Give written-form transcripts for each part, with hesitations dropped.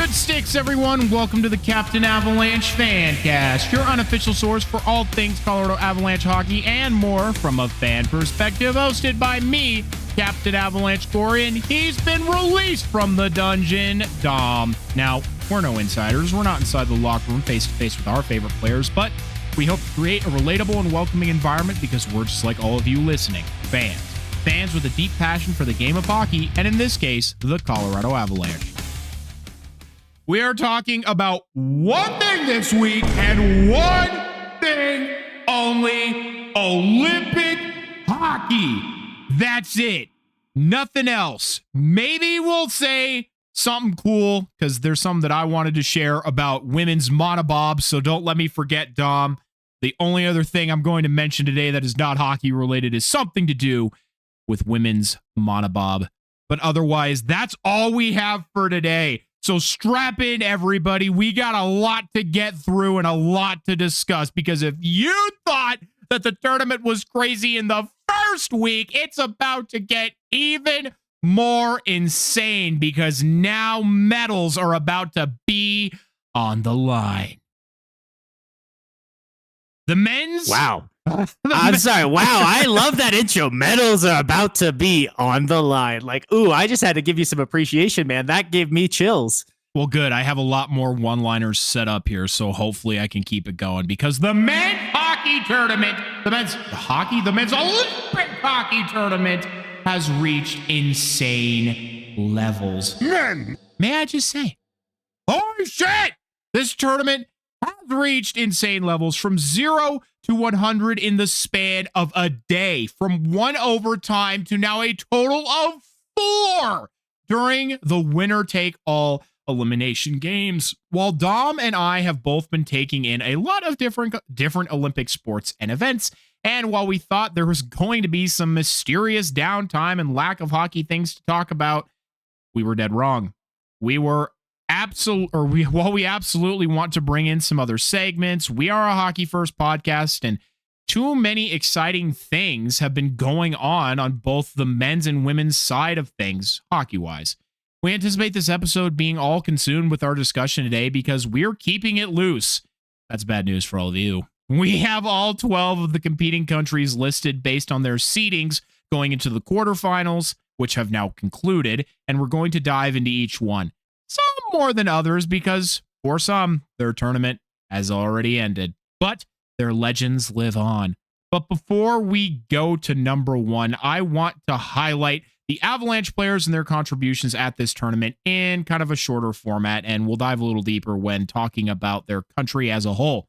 Good sticks, everyone. Welcome to the Captain Avalanche Fancast, your unofficial source for all things Colorado Avalanche hockey and more from a fan perspective, hosted by me, Captain Avalanche Corey, and he's been released from the dungeon, Dom. Now, we're no insiders. We're not inside the locker room face-to-face with our favorite players, but we hope to create a relatable and welcoming environment because we're just like all of you listening, fans. Fans with a deep passion for the game of hockey, and in this case, the Colorado Avalanche. We are talking about one thing this week and one thing only: Olympic hockey. That's it. Nothing else. Maybe we'll say something cool because there's some that I wanted to share about women's monobob, so don't let me forget, Dom. The only other thing I'm going to mention today that is not hockey related is something to do with women's monobob. But otherwise, that's all we have for today. So strap in, everybody. We got a lot to get through and a lot to discuss, because if you thought that the tournament was crazy in the first week, it's about to get even more insane because now medals are about to be on the line. The men's... Wow. I'm sorry. Wow. I love that intro. Medals are about to be on the line. Like, ooh, I just had to give you some appreciation, man. That gave me chills. Well, good. I have a lot more one-liners set up here, so hopefully I can keep it going because the men's hockey tournament, the men's Olympic hockey tournament has reached insane levels. Men! May I just say, holy shit! This tournament has reached insane levels from 0 to 100 in the span of a day, from one overtime to now a total of 4 during the winner-take-all elimination games. While Dom and I have both been taking in a lot of different Olympic sports and events, and while we thought there was going to be some mysterious downtime and lack of hockey things to talk about, we were dead wrong. While we absolutely want to bring in some other segments, we are a hockey first podcast, and too many exciting things have been going on both the men's and women's side of things, hockey-wise. We anticipate this episode being all consumed with our discussion today because we're keeping it loose. That's bad news for all of you. We have all 12 of the competing countries listed based on their seedings going into the quarterfinals, which have now concluded, and we're going to dive into each one. Some more than others because, for some, their tournament has already ended, but their legends live on. But before we go to number 1, I want to highlight the Avalanche players and their contributions at this tournament in kind of a shorter format, and we'll dive a little deeper when talking about their country as a whole.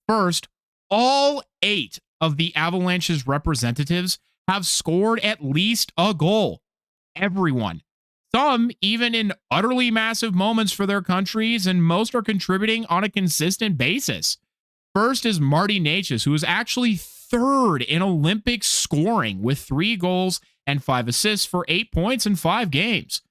First, all 8 of the Avalanche's representatives have scored at least a goal. Everyone. Some even in utterly massive moments for their countries, and most are contributing on a consistent basis. First is Marty Necas, who is actually 3rd in Olympic scoring with 3 goals and 5 assists for 8 points in 5 games.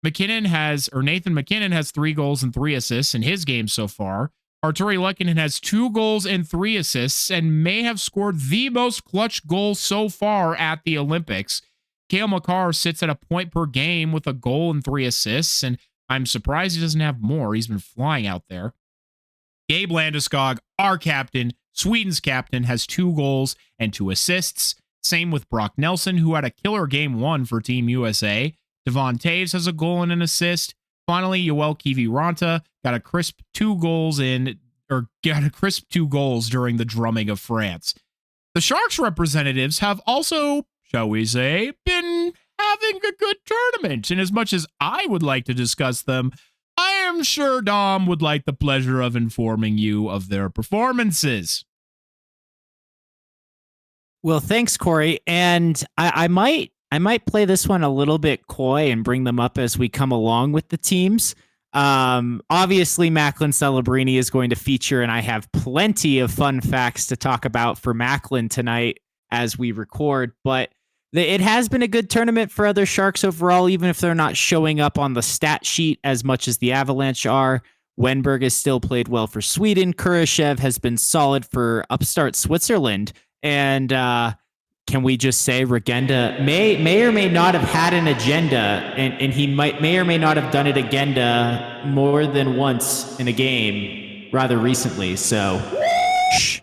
Nathan McKinnon has 3 goals and 3 assists in his games so far. Arturi Lehkonen has 2 goals and 3 assists and may have scored the most clutch goal so far at the Olympics. Cale Makar sits at a point per game with a goal and 3 assists, and I'm surprised he doesn't have more. He's been flying out there. Gabe Landeskog, our captain, Sweden's captain, has 2 goals and 2 assists. Same with Brock Nelson, who had a killer game 1 for Team USA. Devon Taves has a goal and an assist. Finally, Yoel Kiviranta got a crisp 2 goals during the drumming of France. The Sharks representatives have also, shall we say, been having a good tournament. And as much as I would like to discuss them, I am sure Dom would like the pleasure of informing you of their performances. Well, thanks, Corey. And I might play this one a little bit coy and bring them up as we come along with the teams. Obviously, Macklin Celebrini is going to feature, and I have plenty of fun facts to talk about for Macklin tonight as we record, but it has been a good tournament for other Sharks overall, even if they're not showing up on the stat sheet as much as the Avalanche are. Wenberg has still played well for Sweden. Kurashev has been solid for upstart Switzerland. And can we just say Regenda may or may not have had an agenda, and he may or may not have done it agenda more than once in a game rather recently. So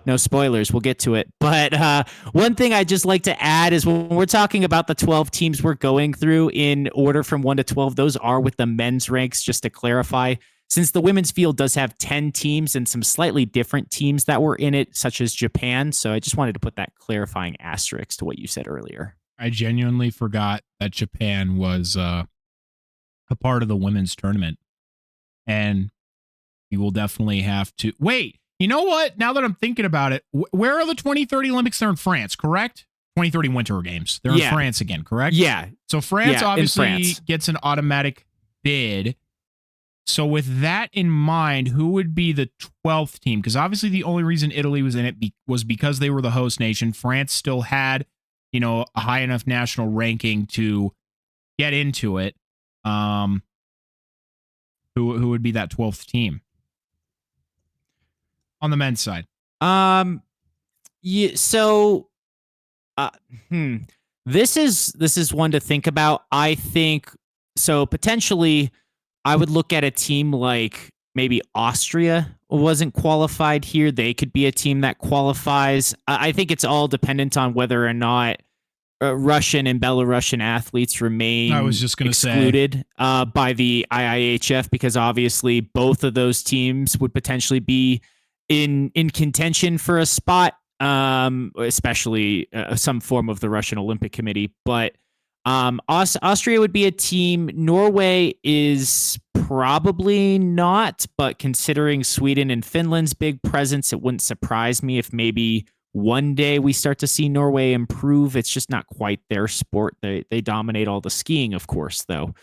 no spoilers. We'll get to it. But one thing I'd just like to add is when we're talking about the 12 teams we're going through in order from 1 to 12, those are with the men's ranks, just to clarify. Since the women's field does have 10 teams and some slightly different teams that were in it, such as Japan. So I just wanted to put that clarifying asterisk to what you said earlier. I genuinely forgot that Japan was a part of the women's tournament. And you will definitely have to... Wait, you know what? Now that I'm thinking about it, where are the 2030 Olympics? They're in France, correct? 2030 Winter Games. They're in France again, correct? Yeah. So France obviously gets an automatic bid. So with that in mind, who would be the 12th team? Because obviously the only reason Italy was in it was because they were the host nation. France still had, a high enough national ranking to get into it. Who would be that 12th team on the men's side? This is one to think about. I think so. Potentially, I would look at a team like maybe Austria wasn't qualified here. They could be a team that qualifies. I think it's all dependent on whether or not Russian and Belarusian athletes remain excluded by the IIHF, because obviously both of those teams would potentially be in contention for a spot, especially some form of the Russian Olympic Committee. But Austria would be a team. Norway is probably not, but considering Sweden and Finland's big presence, it wouldn't surprise me if maybe one day we start to see Norway improve. It's just not quite their sport. They dominate all the skiing, of course, though.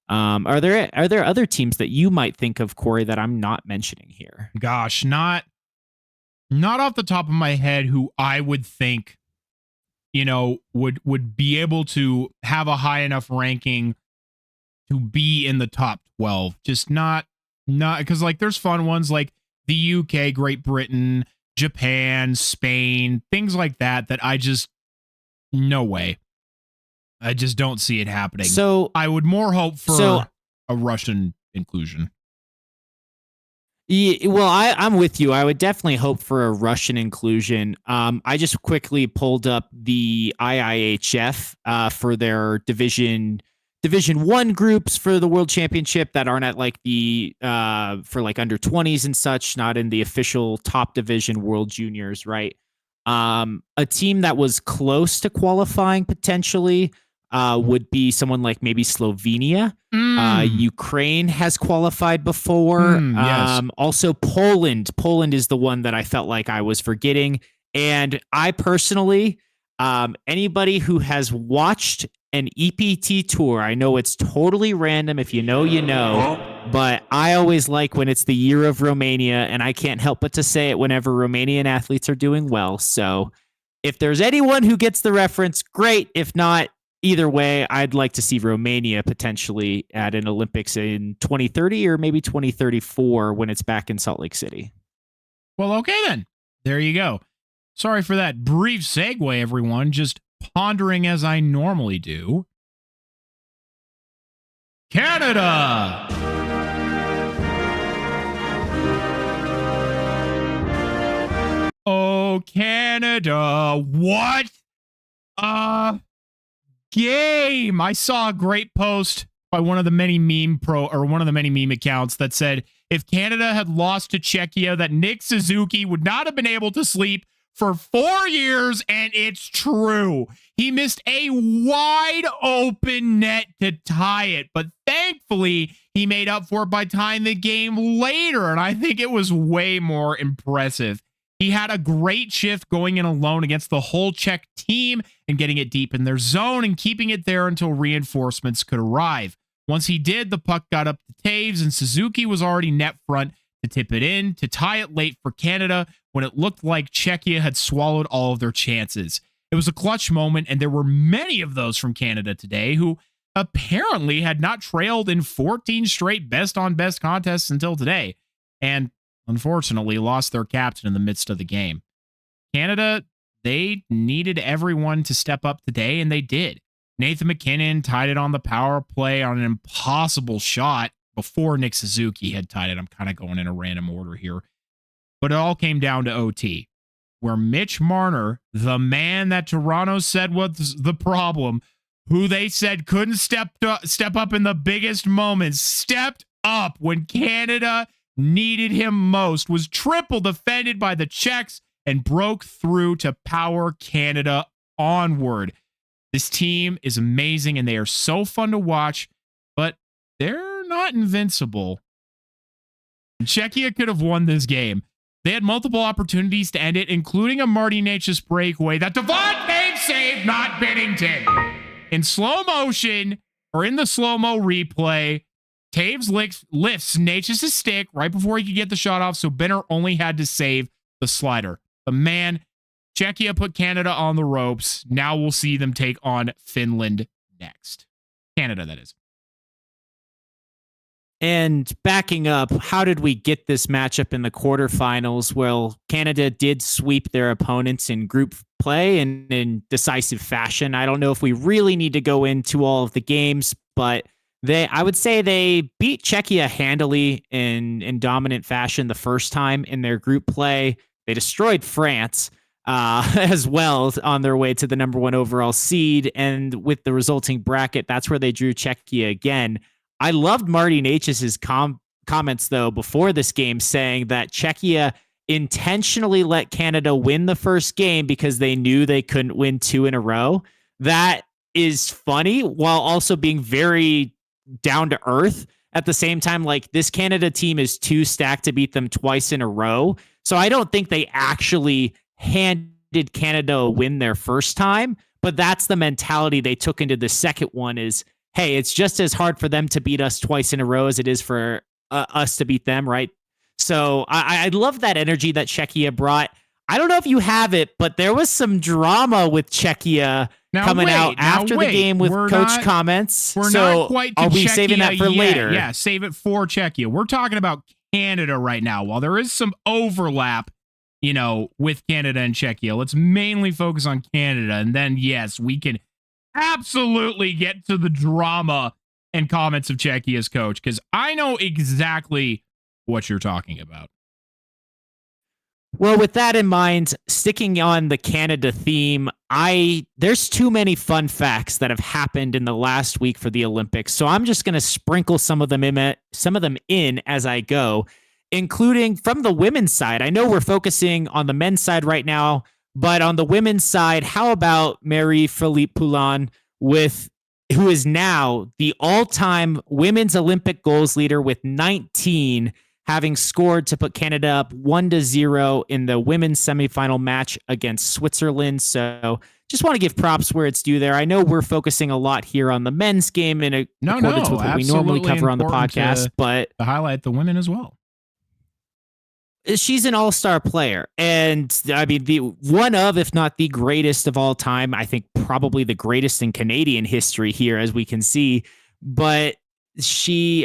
Are there other teams that you might think of, Corey, that I'm not mentioning here? Gosh, not off the top of my head who I would think would be able to have a high enough ranking to be in the top 12. Just not because there's fun ones like the UK, Great Britain, Japan, Spain, things like that I just, no way. I just don't see it happening. So I would more hope for a Russian inclusion. Yeah, well, I'm with you. I would definitely hope for a Russian inclusion. I just quickly pulled up the IIHF for their Division 1 groups for the World Championship that aren't at for under 20s and such, not in the official top division World Juniors, right? A team that was close to qualifying potentially would be someone like maybe Slovenia. Ukraine has qualified before. Yes. Also Poland. Poland is the one that I felt like I was forgetting. And I personally, anybody who has watched an EPT tour, I know it's totally random. If you know, you know. But I always like when it's the year of Romania, and I can't help but to say it whenever Romanian athletes are doing well. So if there's anyone who gets the reference, great. If not, either way, I'd like to see Romania potentially at an Olympics in 2030 or maybe 2034 when it's back in Salt Lake City. Well, okay then. There you go. Sorry for that brief segue, everyone. Just pondering as I normally do. Canada! Oh, Canada. What? Game. I saw a great post by one of the many meme accounts that said if Canada had lost to Czechia, that Nick Suzuki would not have been able to sleep for 4 years, and it's true. He missed a wide open net to tie it, but thankfully he made up for it by tying the game later, and I think it was way more impressive. He had a great shift going in alone against the whole Czech team and getting it deep in their zone and keeping it there until reinforcements could arrive. Once he did, the puck got up to Taves, and Suzuki was already net front to tip it in to tie it late for Canada when it looked like Czechia had swallowed all of their chances. It was a clutch moment, and there were many of those from Canada today who apparently had not trailed in 14 straight best-on-best contests until today, and unfortunately lost their captain in the midst of the game. Canada, they needed everyone to step up today, and they did. Nathan McKinnon tied it on the power play on an impossible shot before Nick Suzuki had tied it. I'm kind of going in a random order here. But it all came down to OT, where Mitch Marner, the man that Toronto said was the problem, who they said couldn't step up in the biggest moments, stepped up when Canada needed him most, was triple defended by the Czechs, and broke through to power Canada onward. This team is amazing, and they are so fun to watch, but they're not invincible. Czechia could have won this game. They had multiple opportunities to end it, including a Marty Necas breakaway that Devon Toews saved, not Binnington. In slow motion, or in the slow-mo replay, Toews lifts Necas' stick right before he could get the shot off, so Benner only had to save the slider. But man, Czechia put Canada on the ropes. Now we'll see them take on Finland next. Canada, that is. And backing up, how did we get this matchup in the quarterfinals? Well, Canada did sweep their opponents in group play and in decisive fashion. I don't know if we really need to go into all of the games, but I would say they beat Czechia handily in dominant fashion the first time in their group play. They destroyed France as well on their way to the number 1 overall seed. And with the resulting bracket, that's where they drew Czechia again. I loved Marty Necas' comments, though, before this game, saying that Czechia intentionally let Canada win the first game because they knew they couldn't win 2 in a row. That is funny, while also being very down to earth at the same time. Like, this Canada team is too stacked to beat them twice in a row. So I don't think they actually handed Canada a win their first time, but that's the mentality they took into the second one is, hey, it's just as hard for them to beat us twice in a row as it is for us to beat them, right? So I love that energy that Czechia brought. I don't know if you have it, but there was some drama with Czechia coming out after the game with coach comments. We're not quite to Czechia. Are we saving that for later? Yeah, save it for Czechia. We're talking about Canada right now. While there is some overlap, with Canada and Czechia, let's mainly focus on Canada. And then, yes, we can absolutely get to the drama and comments of Czechia's coach, because I know exactly what you're talking about. Well, with that in mind, sticking on the Canada theme, there's too many fun facts that have happened in the last week for the Olympics, so I'm just going to sprinkle some of them in as I go, including from the women's side. I know we're focusing on the men's side right now, but on the women's side, how about Marie-Philippe Poulin, who is now the all-time women's Olympic goals leader with 19, having scored to put Canada up 1-0 in the women's semifinal match against Switzerland. So just want to give props where it's due there. I know we're focusing a lot here on the men's game in accordance with what we normally cover on the podcast, but to highlight the women as well. She's an all-star player, and I mean, one of, if not the greatest of all time. I think probably the greatest in Canadian history here, as we can see. But she's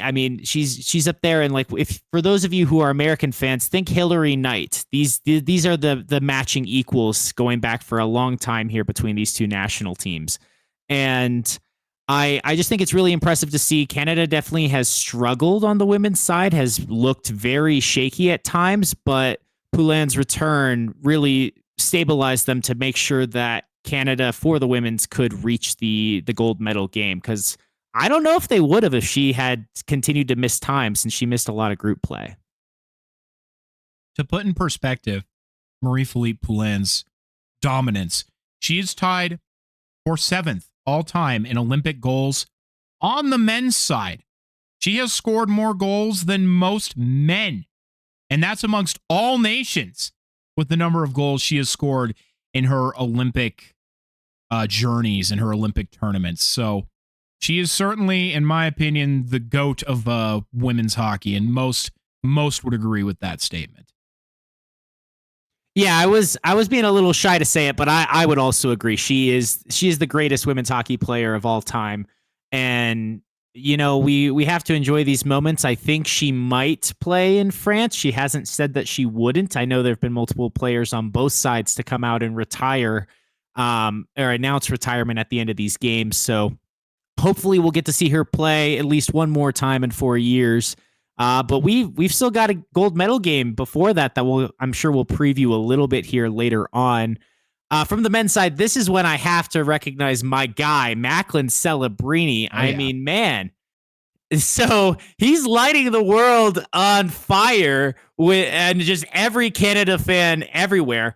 up there, and like, if for those of you who are American fans, think Hillary Knight. These are the matching equals going back for a long time here between these two national teams, and I just think it's really impressive to see. Canada definitely has struggled on the women's side, has looked very shaky at times, but Poulin's return really stabilized them to make sure that Canada for the women's could reach the gold medal game, because I don't know if they would have if she had continued to miss time, since she missed a lot of group play. To put in perspective Marie-Philippe Poulin's dominance, she is tied for 7th all-time in Olympic goals on the men's side. She has scored more goals than most men, and that's amongst all nations, with the number of goals she has scored in her Olympic journeys and her Olympic tournaments. So she is certainly, in my opinion, the GOAT of women's hockey, and most would agree with that statement. Yeah, I was being a little shy to say it, but I would also agree. She is the greatest women's hockey player of all time, and we have to enjoy these moments. I think she might play in France. She hasn't said that she wouldn't. I know there have been multiple players on both sides to come out and retire or announce retirement at the end of these games. So hopefully we'll get to see her play at least one more time in 4 years. But we've still got a gold medal game before that I'm sure we'll preview a little bit here later on. From the men's side, this is when I have to recognize my guy, Macklin Celebrini. Oh, yeah. I mean, man. So he's lighting the world on fire and just every Canada fan everywhere.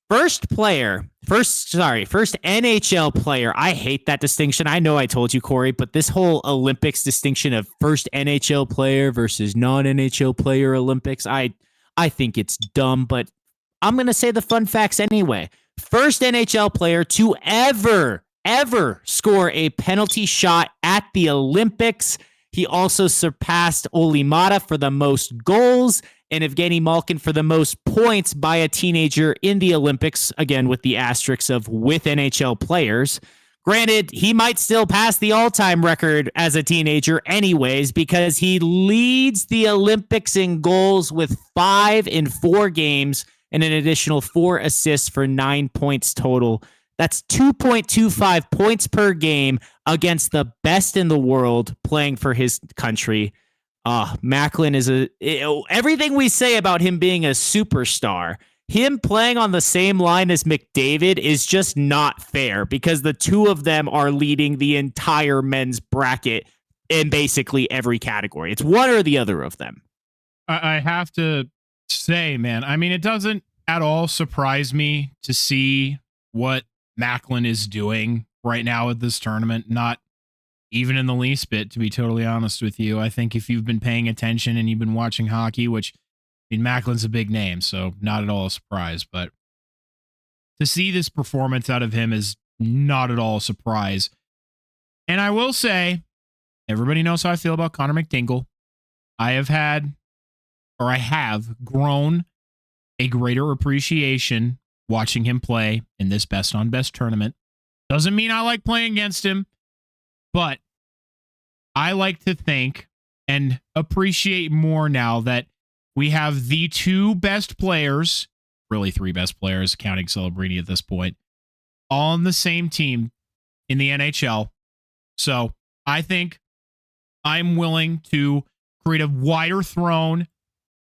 First NHL player. I hate that distinction. I know I told you, Corey, but this whole Olympics distinction of first NHL player versus non-NHL player Olympics, I think it's dumb, but I'm going to say the fun facts anyway. First NHL player to ever score a penalty shot at the Olympics. He also surpassed Olli Mata for the most goals and Evgeny Malkin for the most points by a teenager in the Olympics, again, with the asterisks of with NHL players. Granted, he might still pass the all-time record as a teenager anyways, because he leads the Olympics in goals with 5 in 4 games and an additional 4 assists for 9 points total. That's 2.25 points per game against the best in the world playing for his country. Macklin is everything we say about him being a superstar, him playing on the same line as McDavid is just not fair because the two of them are leading the entire men's bracket in basically every category. It's one or the other of them. I have to say, man, I mean, it doesn't at all surprise me to see what Macklin is doing right now at this tournament. Not even in the least bit, to be totally honest with you. I think if you've been paying attention and you've been watching hockey, which, I mean, Macklin's a big name, so not at all a surprise, but to see this performance out of him is not at all a surprise. And I will say, everybody knows how I feel about Connor McDingle. I have grown a greater appreciation watching him play in this best on best tournament. Doesn't mean I like playing against him, but I like to think and appreciate more now that we have the 2 best players, really 3 best players, counting Celebrini at this point, all on the same team in the NHL. So I think I'm willing to create a wider throne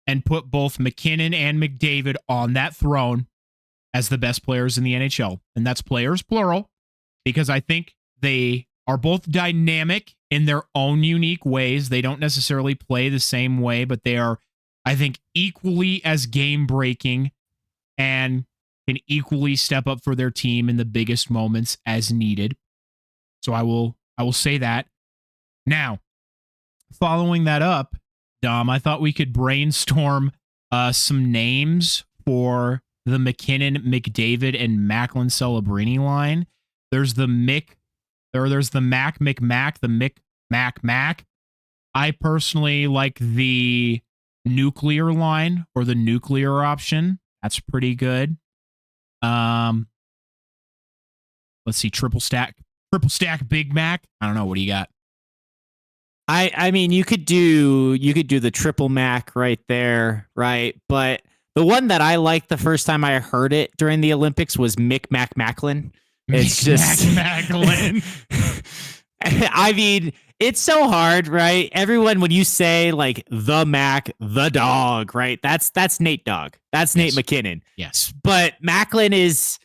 and put both McKinnon and McDavid on that throne as the best players in the NHL. And that's players, plural, because I think they are both dynamic in their own unique ways. They don't necessarily play the same way, but they are, I think, equally as game-breaking and can equally step up for their team in the biggest moments as needed. So I will say that. Now, following that up, Dom, I thought we could brainstorm some names for the McKinnon, McDavid, and Macklin Celebrini line. There's the Mac McMac, the Mac. I personally like the nuclear line or the nuclear option. That's pretty good. Let's see, triple stack Big Mac. I don't know. What do you got? I mean, you could do the triple Mac right there, right? But the one that I liked the first time I heard it during the Olympics was Macklin. It's just Macklin. I mean, it's so hard, right? Everyone, when you say like the Mac, the dog, right? That's Nate Dogg. That's Nate McKinnon. Yes. But Macklin is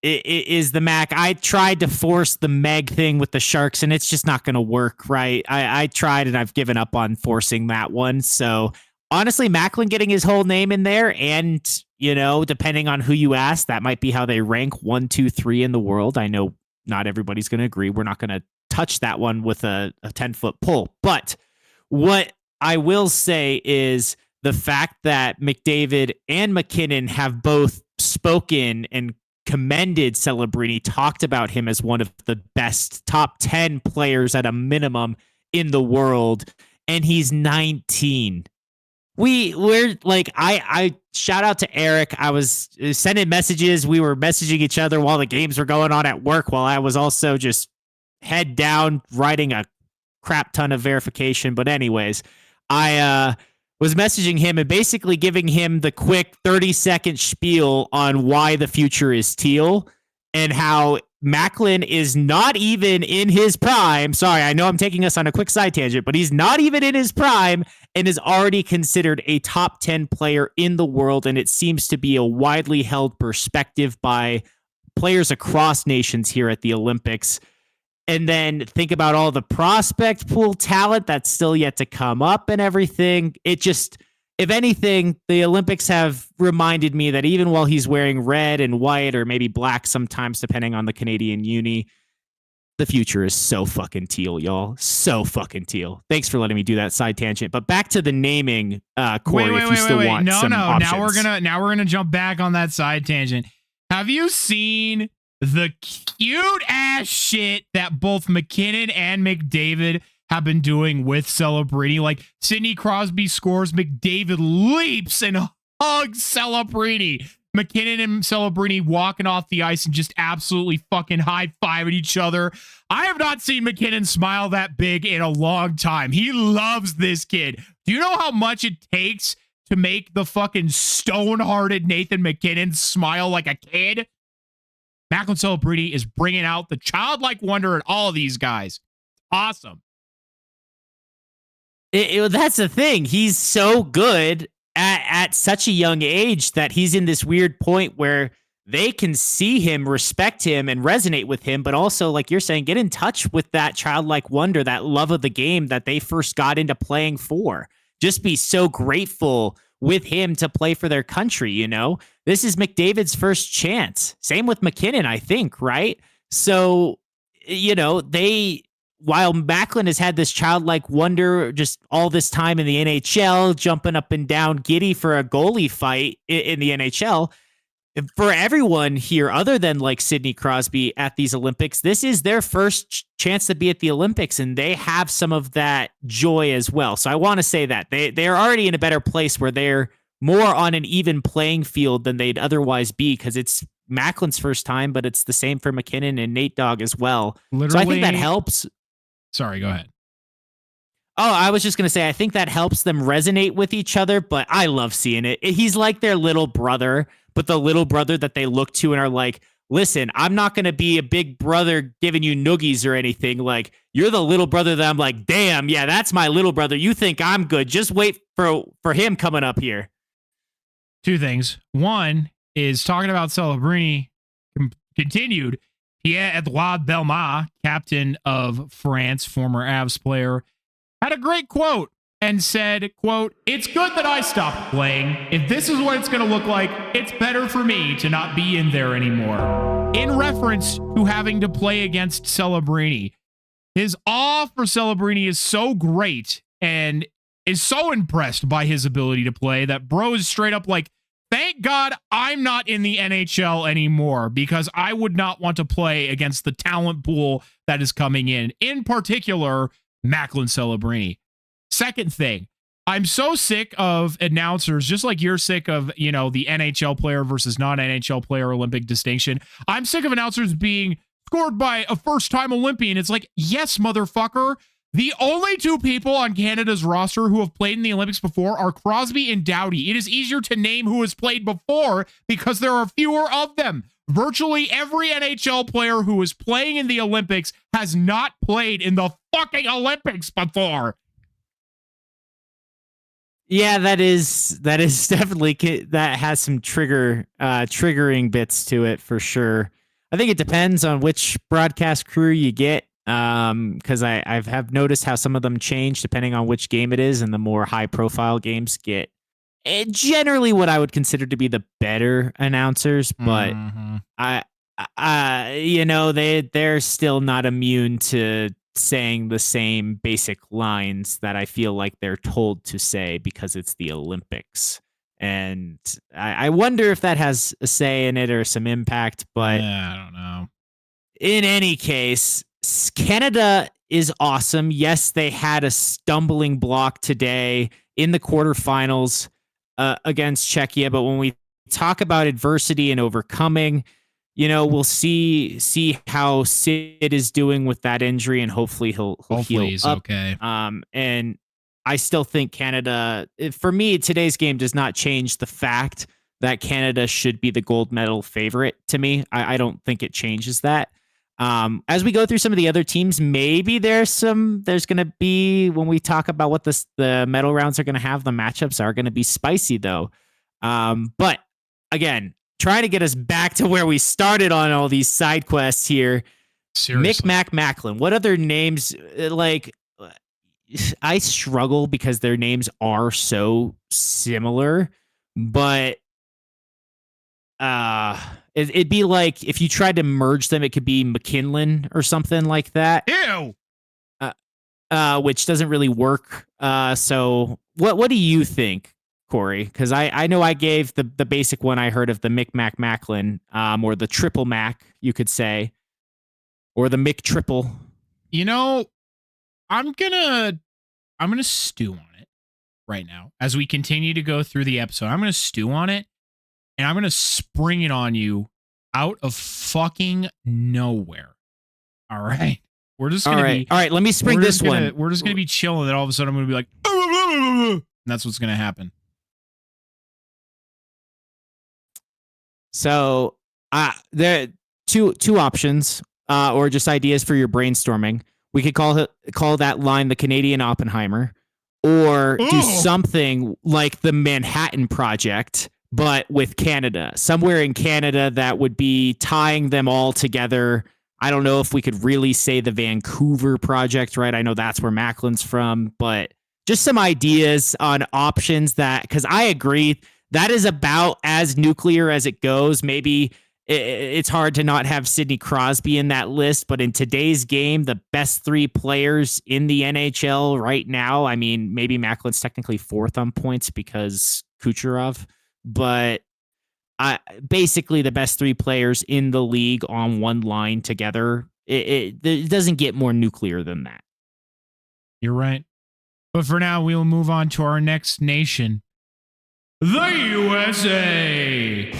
the Mac. I tried to force the Meg thing with the Sharks, and it's just not going to work, right? I tried, and I've given up on forcing that one. So honestly, Macklin getting his whole name in there, and depending on who you ask, that might be how they rank 1, 2, 3 in the world. I know not everybody's going to agree. We're not going to touch that one with a 10-foot pole. But what I will say is the fact that McDavid and McKinnon have both spoken and commended Celebrini, talked about him as one of the best top 10 players at a minimum in the world, and he's 19. We're like, I shout out to Eric. I was sending messages. We were messaging each other while the games were going on at work, while I was also just head down writing a crap ton of verification. But anyways, I was messaging him and basically giving him the quick 30-second spiel on why the future is teal and how MacLeod is not even in his prime. Sorry, I know I'm taking us on a quick side tangent, but he's not even in his prime and is already considered a top 10 player in the world. And it seems to be a widely held perspective by players across nations here at the Olympics. And then think about all the prospect pool talent that's still yet to come up and everything. It just, if anything, the Olympics have reminded me that even while he's wearing red and white or maybe black sometimes, depending on the Canadian uni, the future is so fucking teal, y'all. So fucking teal. Thanks for letting me do that side tangent. But back to the naming, Corey, if you still want some options. Now we're gonna jump back on that side tangent. Have you seen the cute ass shit that both McKinnon and McDavid have been doing with Celebrini? Like Sidney Crosby scores, McDavid leaps and hugs Celebrini. McKinnon and Celebrini walking off the ice and just absolutely fucking high-fiving each other. I have not seen McKinnon smile that big in a long time. He loves this kid. Do you know how much it takes to make the fucking stone-hearted Nathan McKinnon smile like a kid? MacLeod Celebrini is bringing out the childlike wonder in all of these guys. Awesome. That's the thing. He's so good at such a young age that he's in this weird point where they can see him, respect him, and resonate with him, but also, like you're saying, get in touch with that childlike wonder, that love of the game that they first got into playing for. Just be so grateful with him to play for their country, you know? This is McDavid's first chance. Same with McKinnon, I think, right? So, you know, while MacLeod has had this childlike wonder just all this time in the NHL, jumping up and down giddy for a goalie fight in the NHL, for everyone here other than like Sidney Crosby at these Olympics, this is their first chance to be at the Olympics, and they have some of that joy as well. So I want to say that they're already in a better place where they're more on an even playing field than they'd otherwise be, because it's MacLeod's first time, but it's the same for McKinnon and Nate Dogg as well. Literally, so I think that helps. Sorry, go ahead. Oh, I was just going to say, I think that helps them resonate with each other, but I love seeing it. He's like their little brother, but the little brother that they look to and are like, listen, I'm not going to be a big brother giving you noogies or anything. Like, you're the little brother that I'm like, damn, yeah, that's my little brother. You think I'm good. Just wait for him coming up here. Two things. One is talking about Celebrini continued. Pierre-Edouard Bellemare, captain of France, former Avs player, had a great quote and said, quote, "It's good that I stopped playing. If this is what it's going to look like, it's better for me to not be in there anymore." In reference to having to play against Celebrini. His awe for Celebrini is so great and is so impressed by his ability to play that bro is straight up like, thank God I'm not in the NHL anymore, because I would not want to play against the talent pool that is coming in particular, MacLeod Celebrini. Second thing, I'm so sick of announcers, just like you're sick of, you know, the NHL player versus non-NHL player Olympic distinction. I'm sick of announcers being scored by a first-time Olympian. It's like, yes, motherfucker. The only two people on Canada's roster who have played in the Olympics before are Crosby and Doughty. It is easier to name who has played before because there are fewer of them. Virtually every NHL player who is playing in the Olympics has not played in the fucking Olympics before. Yeah, that is definitely, that has some triggering bits to it for sure. I think it depends on which broadcast crew you get. Because I have noticed how some of them change depending on which game it is, and the more high profile games get generally what I would consider to be the better announcers, but you know, they're still not immune to saying the same basic lines that I feel like they're told to say because it's the Olympics. And I wonder if that has a say in it or some impact, but yeah, I don't know. In any case, Canada is awesome. Yes, they had a stumbling block today in the quarterfinals against Czechia, but when we talk about adversity and overcoming, we'll see how Sid is doing with that injury, and hopefully he'll heal he's up. okay. And I still think Canada, for me, today's game does not change the fact that Canada should be the gold medal favorite to me. I don't think it changes that. As we go through some of the other teams, maybe there's going to be, when we talk about what the medal rounds are going to have, the matchups are going to be spicy though. But again, trying to get us back to where we started on all these side quests here. Seriously. Macklin. What other names? I struggle because their names are so similar, but it'd be like if you tried to merge them, it could be McKinley or something like that. Ew. Which doesn't really work. So what do you think, Corey? Because I know I gave the basic one I heard of the Macklin, or the triple Mac, you could say, or the Mick triple. I'm gonna stew on it right now as we continue to go through the episode. I'm gonna stew on it, and I'm gonna spring it on you out of fucking nowhere. All right, we're just gonna be all right. Let me spring this one. We're just gonna be chilling, and all of a sudden I'm gonna be like, and that's what's gonna happen. So there are two options, or just ideas for your brainstorming. We could call that line the Canadian Oppenheimer, or do something like the Manhattan Project, but with Canada. Somewhere in Canada that would be tying them all together. I don't know if we could really say the Vancouver Project, right? I know that's where Macklin's from, but just some ideas on options because I agree that is about as nuclear as it goes. Maybe it's hard to not have Sidney Crosby in that list, but in today's game, the best three players in the NHL right now, I mean, maybe Macklin's technically fourth on points because Kucherov, but basically the best three players in the league on one line together. It doesn't get more nuclear than that. You're right. But for now, we'll move on to our next nation, the USA.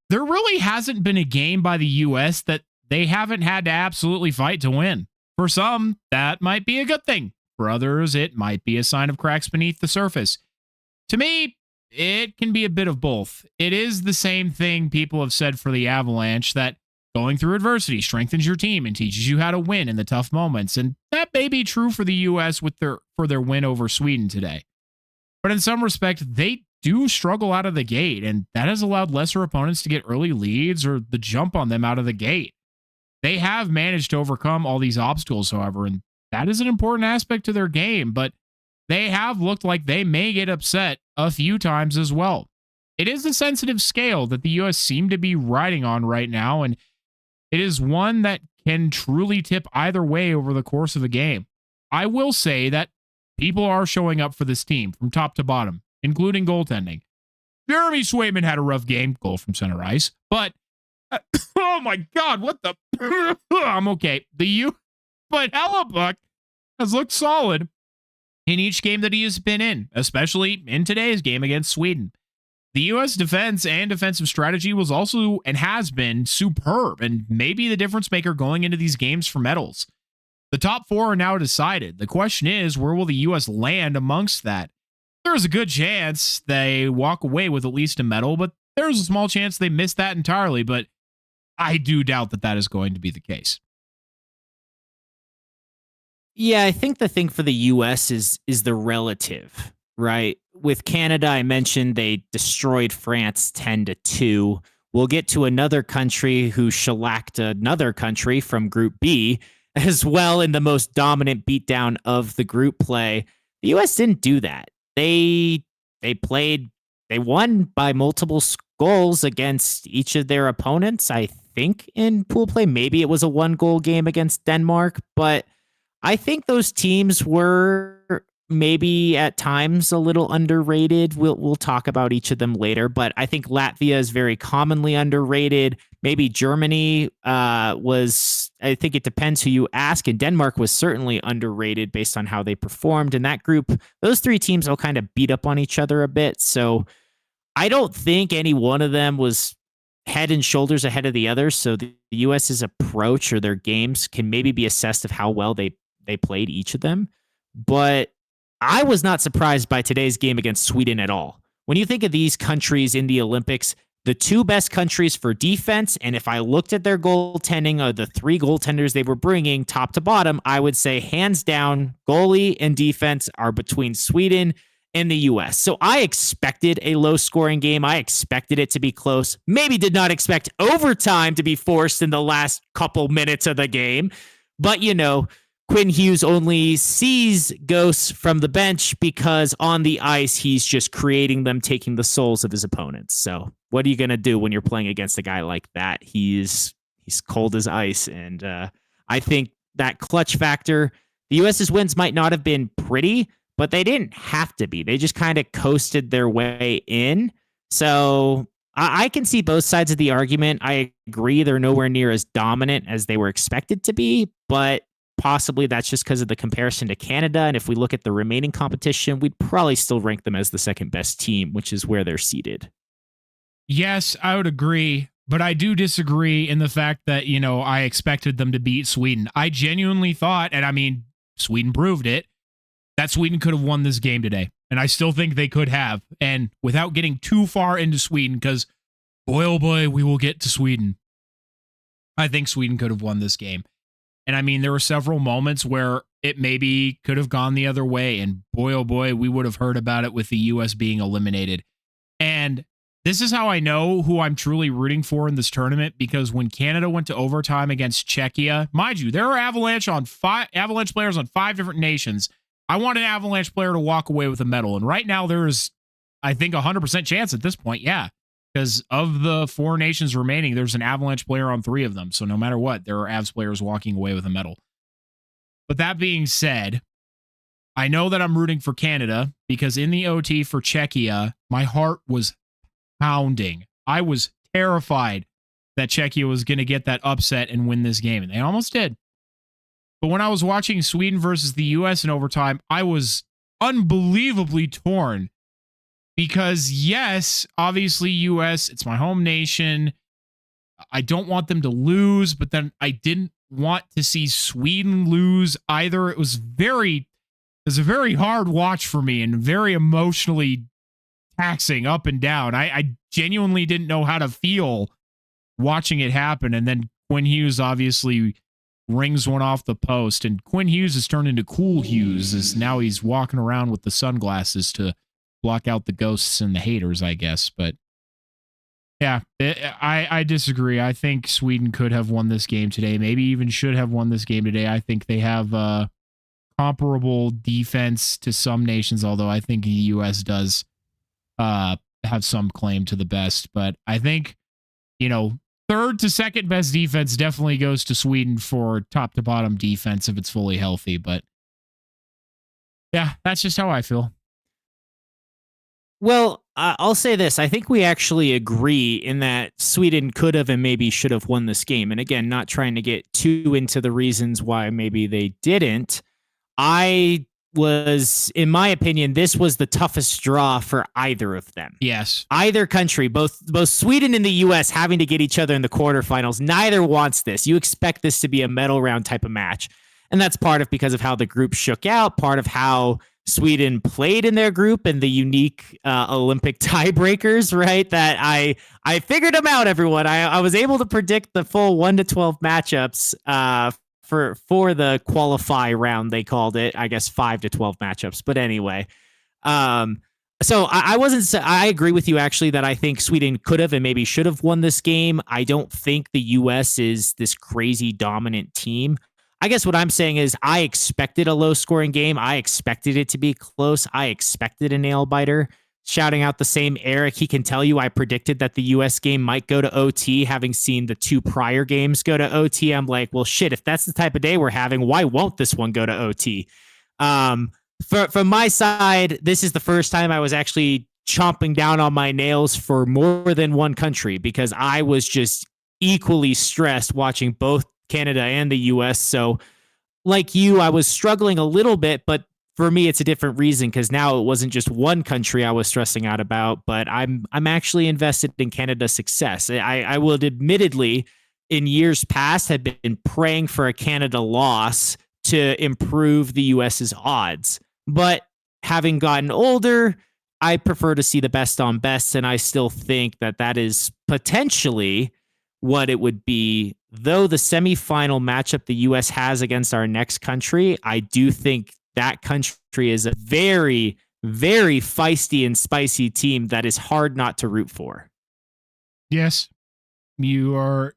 There really hasn't been a game by the U.S. that they haven't had to absolutely fight to win. For some, that might be a good thing. For others, it might be a sign of cracks beneath the surface. To me, it can be a bit of both. It is the same thing people have said for the Avalanche, that going through adversity strengthens your team and teaches you how to win in the tough moments. And that may be true for the U.S. for their win over Sweden today. But in some respect, they do struggle out of the gate, and that has allowed lesser opponents to get early leads or the jump on them out of the gate. They have managed to overcome all these obstacles, however, and that is an important aspect to their game, but they have looked like they may get upset a few times as well. It is a sensitive scale that the U.S. seem to be riding on right now, and it is one that can truly tip either way over the course of the game. I will say that people are showing up for this team from top to bottom, including goaltending. Jeremy Swayman had a rough game, goal from center ice, but oh my God, what the? I'm okay. But Hellebuck has looked solid in each game that he has been in, especially in today's game against Sweden. The U.S. defense and defensive strategy was also and has been superb, and maybe the difference maker going into these games for medals. The top four are now decided. The question is, where will the U.S. land amongst that? There's a good chance they walk away with at least a medal, but there's a small chance they miss that entirely, but I do doubt that is going to be the case. Yeah, I think the thing for the U.S. is the relative, right? With Canada, I mentioned they destroyed France 10-2. We'll get to another country who shellacked another country from Group B as well in the most dominant beatdown of the group play. The U.S. didn't do that. They won by multiple goals against each of their opponents, I think, in pool play. Maybe it was a 1-goal game against Denmark, but I think those teams were maybe at times a little underrated. We'll talk about each of them later, but I think Latvia is very commonly underrated. Maybe Germany was, I think it depends who you ask, and Denmark was certainly underrated based on how they performed in that group. Those three teams all kind of beat up on each other a bit. So I don't think any one of them was head and shoulders ahead of the others. So the US's approach or their games can maybe be assessed of how well they played each of them. But I was not surprised by today's game against Sweden at all. When you think of these countries in the Olympics, the two best countries for defense, and if I looked at their goaltending of the three goaltenders they were bringing top to bottom, I would say hands down, goalie and defense are between Sweden and the US. So I expected a low scoring game. I expected it to be close. Maybe did not expect overtime to be forced in the last couple minutes of the game. But, Quinn Hughes only sees ghosts from the bench because on the ice, he's just creating them, taking the souls of his opponents. So what are you going to do when you're playing against a guy like that? He's cold as ice. And I think that clutch factor, the US's wins might not have been pretty, but they didn't have to be. They just kind of coasted their way in. So I can see both sides of the argument. I agree they're nowhere near as dominant as they were expected to be, but possibly that's just because of the comparison to Canada. And if we look at the remaining competition, we'd probably still rank them as the second best team, which is where they're seated. Yes, I would agree, but I do disagree in the fact that, I expected them to beat Sweden. I genuinely thought, and I mean, Sweden proved it, that Sweden could have won this game today. And I still think they could have. And without getting too far into Sweden, because boy, oh boy, we will get to Sweden. I think Sweden could have won this game. And I mean, there were several moments where it maybe could have gone the other way. And boy, oh boy, we would have heard about it with the U.S. being eliminated. And this is how I know who I'm truly rooting for in this tournament, because when Canada went to overtime against Czechia, mind you, there are Avalanche players on 5 different nations. I want an Avalanche player to walk away with a medal. And right now there's, I think, 100% chance at this point. Yeah. Because of the 4 nations remaining, there's an Avalanche player on 3 of them. So no matter what, there are Avs players walking away with a medal. But that being said, I know that I'm rooting for Canada because in the OT for Czechia, my heart was pounding. I was terrified that Czechia was going to get that upset and win this game. And they almost did. But when I was watching Sweden versus the U.S. in overtime, I was unbelievably torn. Because, yes, obviously, U.S., it's my home nation. I don't want them to lose, but then I didn't want to see Sweden lose either. It was a very hard watch for me and very emotionally taxing up and down. I genuinely didn't know how to feel watching it happen. And then Quinn Hughes obviously rings one off the post. And Quinn Hughes has turned into Cool Hughes, as now he's walking around with the sunglasses to block out the ghosts and the haters, I guess. But yeah, I disagree. I think Sweden could have won this game today, maybe even should have won this game today. I think they have comparable defense to some nations, although I think the U.S. does have some claim to the best. But I think, third to second best defense definitely goes to Sweden for top to bottom defense if it's fully healthy. But yeah, that's just how I feel. Well, I'll say this. I think we actually agree in that Sweden could have and maybe should have won this game. And again, not trying to get too into the reasons why maybe they didn't. In my opinion, this was the toughest draw for either of them. Yes. Either country, both Sweden and the U.S. having to get each other in the quarterfinals. Neither wants this. You expect this to be a medal round type of match. And that's because of how the group shook out, part of how Sweden played in their group and the unique Olympic tiebreakers, right? That I figured them out, everyone. I was able to predict the full 1-12 matchups for the qualify round, they called it. I guess 5-12 matchups. But anyway, so I agree with you, actually, that I think Sweden could have and maybe should have won this game. I don't think the U.S. is this crazy dominant team. I guess what I'm saying is I expected a low-scoring game. I expected it to be close. I expected a nail-biter. Shouting out the same Eric, he can tell you I predicted that the U.S. game might go to OT, having seen the 2 prior games go to OT. I'm like, well, shit, if that's the type of day we're having, why won't this one go to OT? From my side, this is the first time I was actually chomping down on my nails for more than one country because I was just equally stressed watching both Canada and the U.S. So like you, I was struggling a little bit, but for me, it's a different reason because now it wasn't just one country I was stressing out about, but I'm actually invested in Canada's success. I will admittedly, in years past, have been praying for a Canada loss to improve the US's odds. But having gotten older, I prefer to see the best on best, and I still think that is potentially what it would be. Though the semifinal matchup the US has against our next country, I do think that country is a very, very feisty and spicy team that is hard not to root for. Yes, you are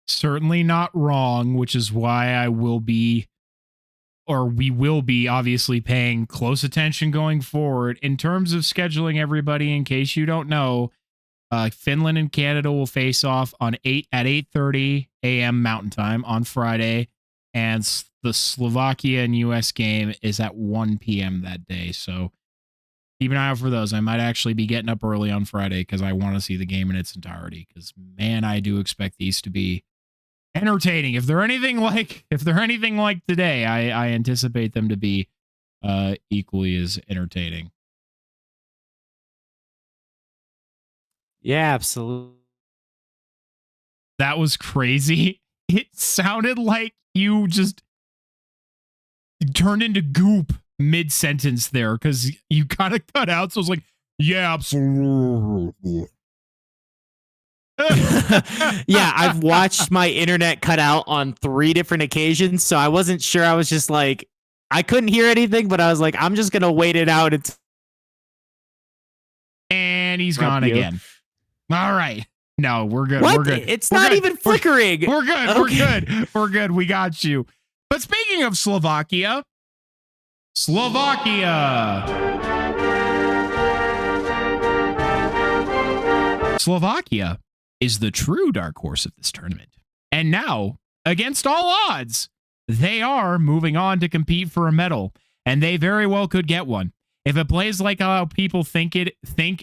certainly not wrong, which is why we will be obviously paying close attention going forward. In terms of scheduling, everybody, in case you don't know, Finland and Canada will face off at 8:30 a.m. Mountain Time on Friday, and the Slovakia and US game is at 1 p.m. that day. So keep an eye out for those. I might actually be getting up early on Friday because I want to see the game in its entirety. Because man, I do expect these to be entertaining. If they're anything like today, I anticipate them to be equally as entertaining. Yeah, absolutely. That was crazy. It sounded like you just turned into goop mid-sentence there because you kind of cut out. So it was like, yeah, absolutely. Yeah, I've watched my internet cut out on 3 different occasions, so I wasn't sure. I was just like, I couldn't hear anything, but I was like, I'm just going to wait it out. And he's gone again. All right. No, we're good. What? We're good. It's not even flickering. We're good. Okay. We're good. We're good. We got you. But speaking of Slovakia is the true dark horse of this tournament. And now, against all odds, they are moving on to compete for a medal, and they very well could get one. If it plays like how people think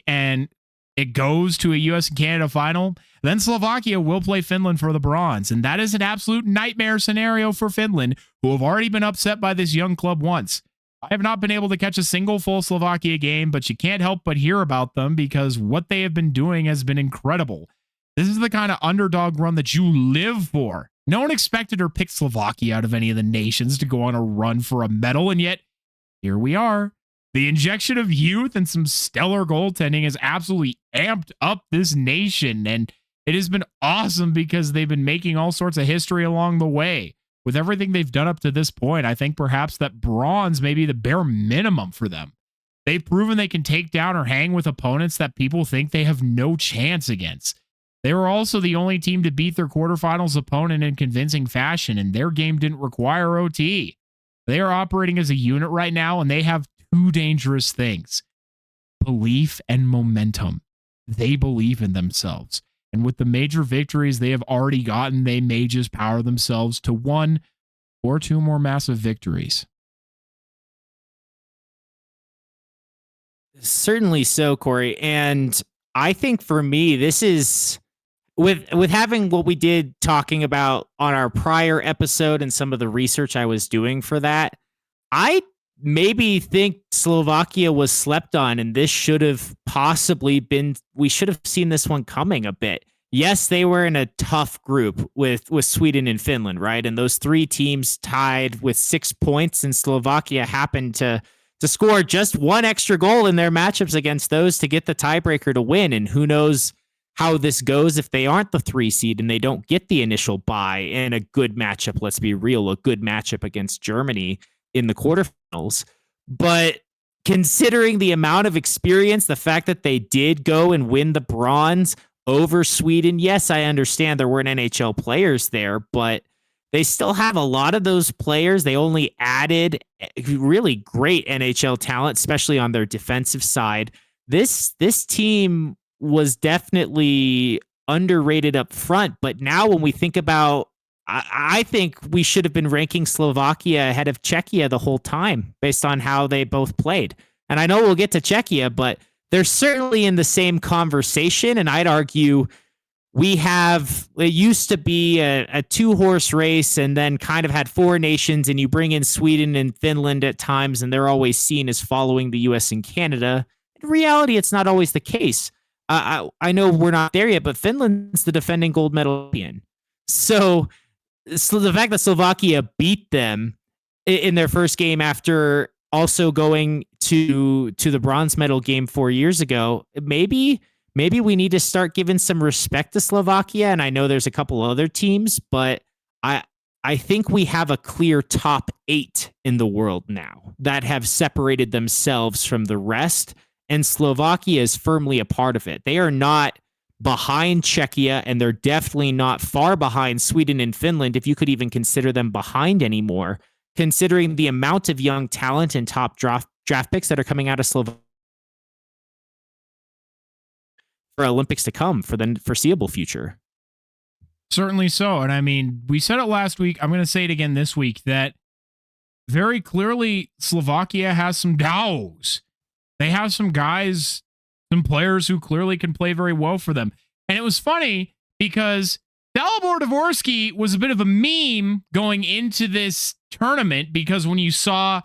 and it goes to a US and Canada final, then Slovakia will play Finland for the bronze. And that is an absolute nightmare scenario for Finland, who have already been upset by this young club once. I have not been able to catch a single full Slovakia game, but you can't help but hear about them because what they have been doing has been incredible. This is the kind of underdog run that you live for. No one expected or picked Slovakia out of any of the nations to go on a run for a medal, and yet here we are. The injection of youth and some stellar goaltending has absolutely amped up this nation, and it has been awesome because they've been making all sorts of history along the way. With everything they've done up to this point, I think perhaps that bronze may be the bare minimum for them. They've proven they can take down or hang with opponents that people think they have no chance against. They were also the only team to beat their quarterfinals opponent in convincing fashion, and their game didn't require OT. They are operating as a unit right now, and they have 2 dangerous things: belief and momentum. They believe in themselves. And with the major victories they have already gotten, they may just power themselves to 1 or 2 more massive victories. Certainly so, Corey. And I think for me, this is with having what we did talking about on our prior episode and some of the research I was doing for that, I maybe think Slovakia was slept on, and this should have possibly been, we should have seen this one coming a bit. Yes, they were in a tough group with Sweden and Finland, right? And those 3 teams tied with 6 points, and Slovakia happened to score just 1 extra goal in their matchups against those to get the tiebreaker to win. And who knows how this goes if they aren't the 3 seed and they don't get the initial bye in a good matchup. Let's be real, a good matchup against Germany in the quarterfinals. But considering the amount of experience, the fact that they did go and win the bronze over Sweden, yes, I understand there weren't NHL players there, but they still have a lot of those players. They only added really great NHL talent, especially on their defensive side. This team was definitely underrated up front, but now when we think about, I think we should have been ranking Slovakia ahead of Czechia the whole time based on how they both played. And I know we'll get to Czechia, but they're certainly in the same conversation. And I'd argue it used to be a 2-horse race and then kind of had 4 nations, and you bring in Sweden and Finland at times, and they're always seen as following the US and Canada. In reality, it's not always the case. I know we're not there yet, but Finland's the defending gold medal champion. So the fact that Slovakia beat them in their first game after also going to the bronze medal game 4 years ago, maybe we need to start giving some respect to Slovakia. And I know there's a couple other teams, but I think we have a clear top 8 in the world now that have separated themselves from the rest. And Slovakia is firmly a part of it. They are not behind Czechia, and they're definitely not far behind Sweden and Finland, if you could even consider them behind anymore, considering the amount of young talent and top draft picks that are coming out of Slovakia for Olympics to come for the foreseeable future. Certainly so. And I mean, we said it last week. I'm going to say it again this week that very clearly Slovakia has some dows. They have some guys, some players who clearly can play very well for them. And it was funny because Dalibor Dvorsky was a bit of a meme going into this tournament because when you saw,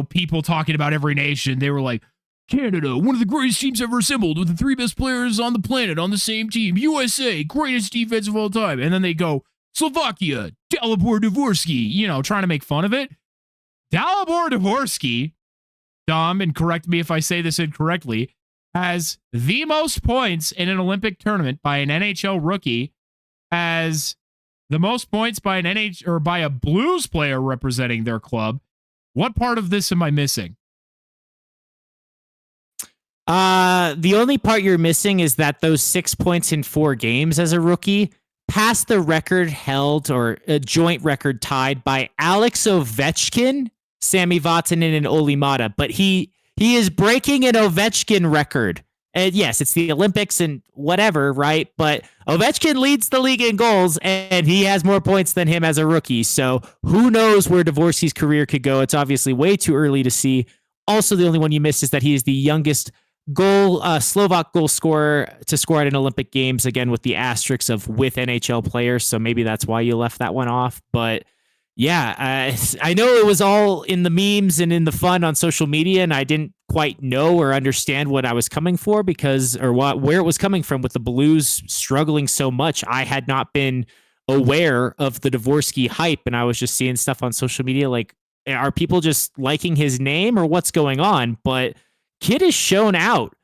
people talking about every nation, they were like, Canada, one of the greatest teams ever assembled with the 3 best players on the planet on the same team. USA, greatest defense of all time. And then they go, Slovakia, Dalibor Dvorsky, trying to make fun of it. Dalibor Dvorsky, Dom, and correct me if I say this incorrectly, has the most points in an Olympic tournament by an NHL rookie, has the most points by by a Blues player representing their club. What part of this am I missing? The only part you're missing is that those 6 points in 4 games as a rookie passed the record held, or a joint record tied, by Alex Ovechkin, Sami Vatanen, and Olli Mata. But he is breaking an Ovechkin record. And yes, it's the Olympics and whatever, right? But Ovechkin leads the league in goals, and he has more points than him as a rookie. So who knows where Dvorsky's career could go? It's obviously way too early to see. Also, the only one you missed is that he is the youngest Slovak goal scorer to score at an Olympic Games, again with the asterisks of with NHL players. So maybe that's why you left that one off. But yeah, I know it was all in the memes and in the fun on social media, and I didn't quite know or understand what I was coming for where it was coming from with the Blues struggling so much. I had not been aware of the Dvorsky hype, and I was just seeing stuff on social media like, are people just liking his name or what's going on? But kid is shown out.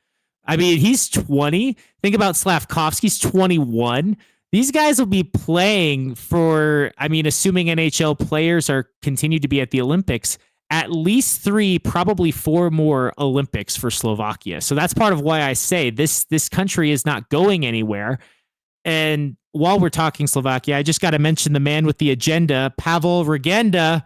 I mean, he's 20. Think about Slavkovsky's 21. These guys will be playing for, assuming NHL players continue to be at the Olympics, at least 3, probably 4 more Olympics for Slovakia. So that's part of why I say this country is not going anywhere. And while we're talking Slovakia, I just got to mention the man with the agenda, Pavel Regenda.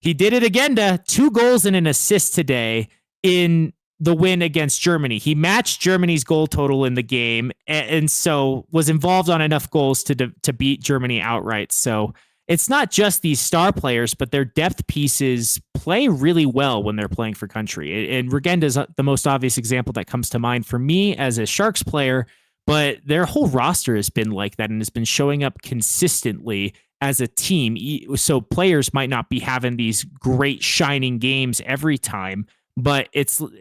He did it again. 2 goals and an assist today in the win against Germany. He matched Germany's goal total in the game, and so was involved on enough goals to beat Germany outright. So it's not just these star players, but their depth pieces play really well when they're playing for country. And Regenda is the most obvious example that comes to mind for me as a Sharks player, but their whole roster has been like that and has been showing up consistently as a team. So players might not be having these great shining games every time, but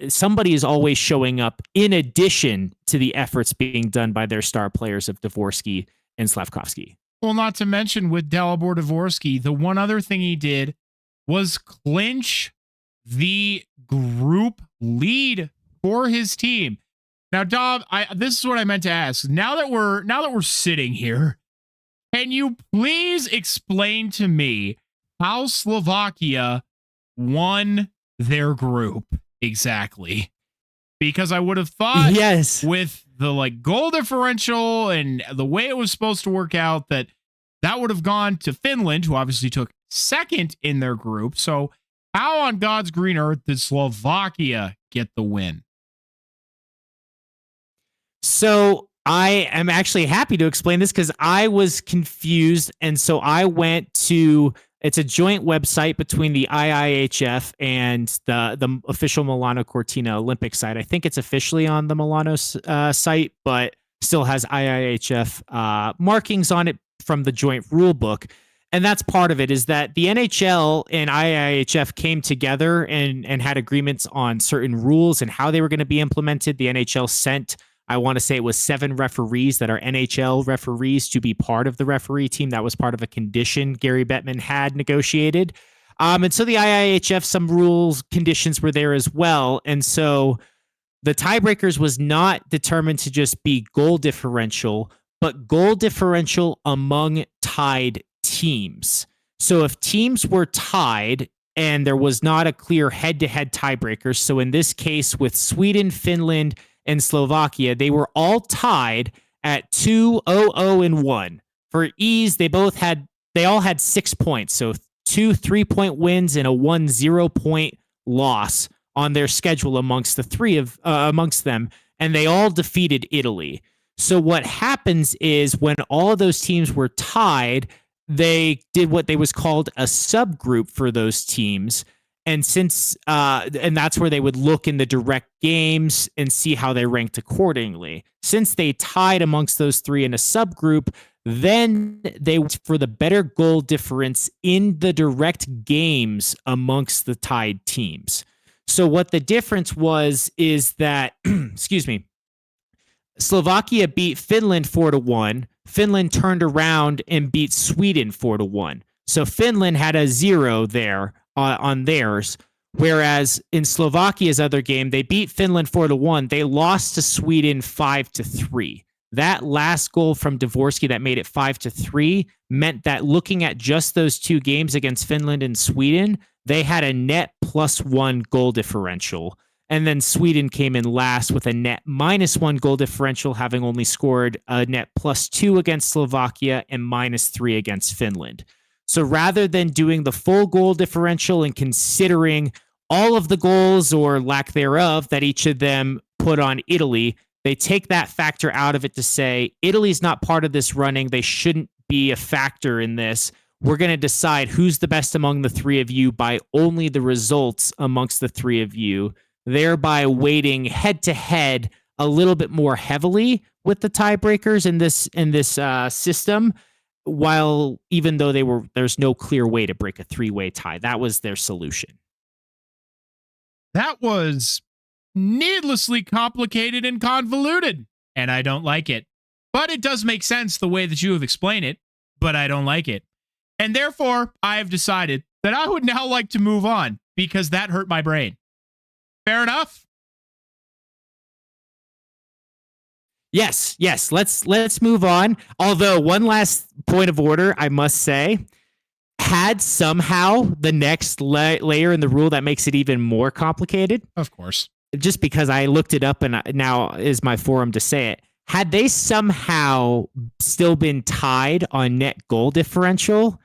somebody is always showing up in addition to the efforts being done by their star players of Dvorsky and Slavkovsky. Well, not to mention with Dalibor Dvorsky, the one other thing he did was clinch the group lead for his team. Now, Dom, this is what I meant to ask. Now that we're sitting here, can you please explain to me how Slovakia won their group exactly? Because I would have thought, yes, with the goal differential and the way it was supposed to work out, that would have gone to Finland, who obviously took second in their group. So how on God's green earth did Slovakia get the win? So I am actually happy to explain this because I was confused. And so I went to, it's a joint website between the IIHF and the official Milano Cortina Olympic site. I think it's officially on the Milano site, but still has IIHF markings on it from the joint rule book. And that's part of it, is that the NHL and IIHF came together and had agreements on certain rules and how they were going to be implemented. The NHL sent, I want to say it was 7 referees that are NHL referees to be part of the referee team. That was part of a condition Gary Bettman had negotiated. And so the IIHF, some rules, conditions were there as well. And so the tiebreakers was not determined to just be goal differential, but goal differential among tied teams. So if teams were tied and there was not a clear head-to-head tiebreaker, so in this case with Sweden, Finland, and Slovakia, they were all tied at 2-0-0-1. For ease, they all had 6 points. So 2 3-point wins and a 1 0-point loss on their schedule amongst them, and they all defeated Italy. So what happens is when all of those teams were tied, they did what they was called a subgroup for those teams. And and that's where they would look in the direct games and see how they ranked accordingly. Since they tied amongst those 3 in a subgroup, then they went for the better goal difference in the direct games amongst the tied teams. So what the difference is that, excuse me, Slovakia beat Finland 4-1. Finland turned around and beat Sweden 4-1. So Finland had a 0 there on theirs, whereas in Slovakia's other game, they beat Finland 4-1. They lost to Sweden 5-3. That last goal from Dvorsky that made it 5-3 meant that looking at just those 2 games against Finland and Sweden, they had a net +1 goal differential. And then Sweden came in last with a net -1 goal differential, having only scored a net +2 against Slovakia and -3 against Finland. So rather than doing the full goal differential and considering all of the goals or lack thereof that each of them put on Italy, they take that factor out of it to say, Italy's not part of this running. They shouldn't be a factor in this. We're going to decide who's the best among the 3 of you by only the results amongst the 3 of you, thereby weighting head-to-head a little bit more heavily with the tiebreakers in this system, while even though there's no clear way to break a 3-way tie. That was their solution. That was needlessly complicated and convoluted, and I don't like it. But it does make sense the way that you have explained it, but I don't like it. And therefore, I have decided that I would now like to move on because that hurt my brain. Fair enough? Yes. Let's move on. Although one last point of order, I must say, had somehow the next layer in the rule that makes it even more complicated. Of course. Just because I looked it up and now is my forum to say it. Had they somehow still been tied on net goal differential,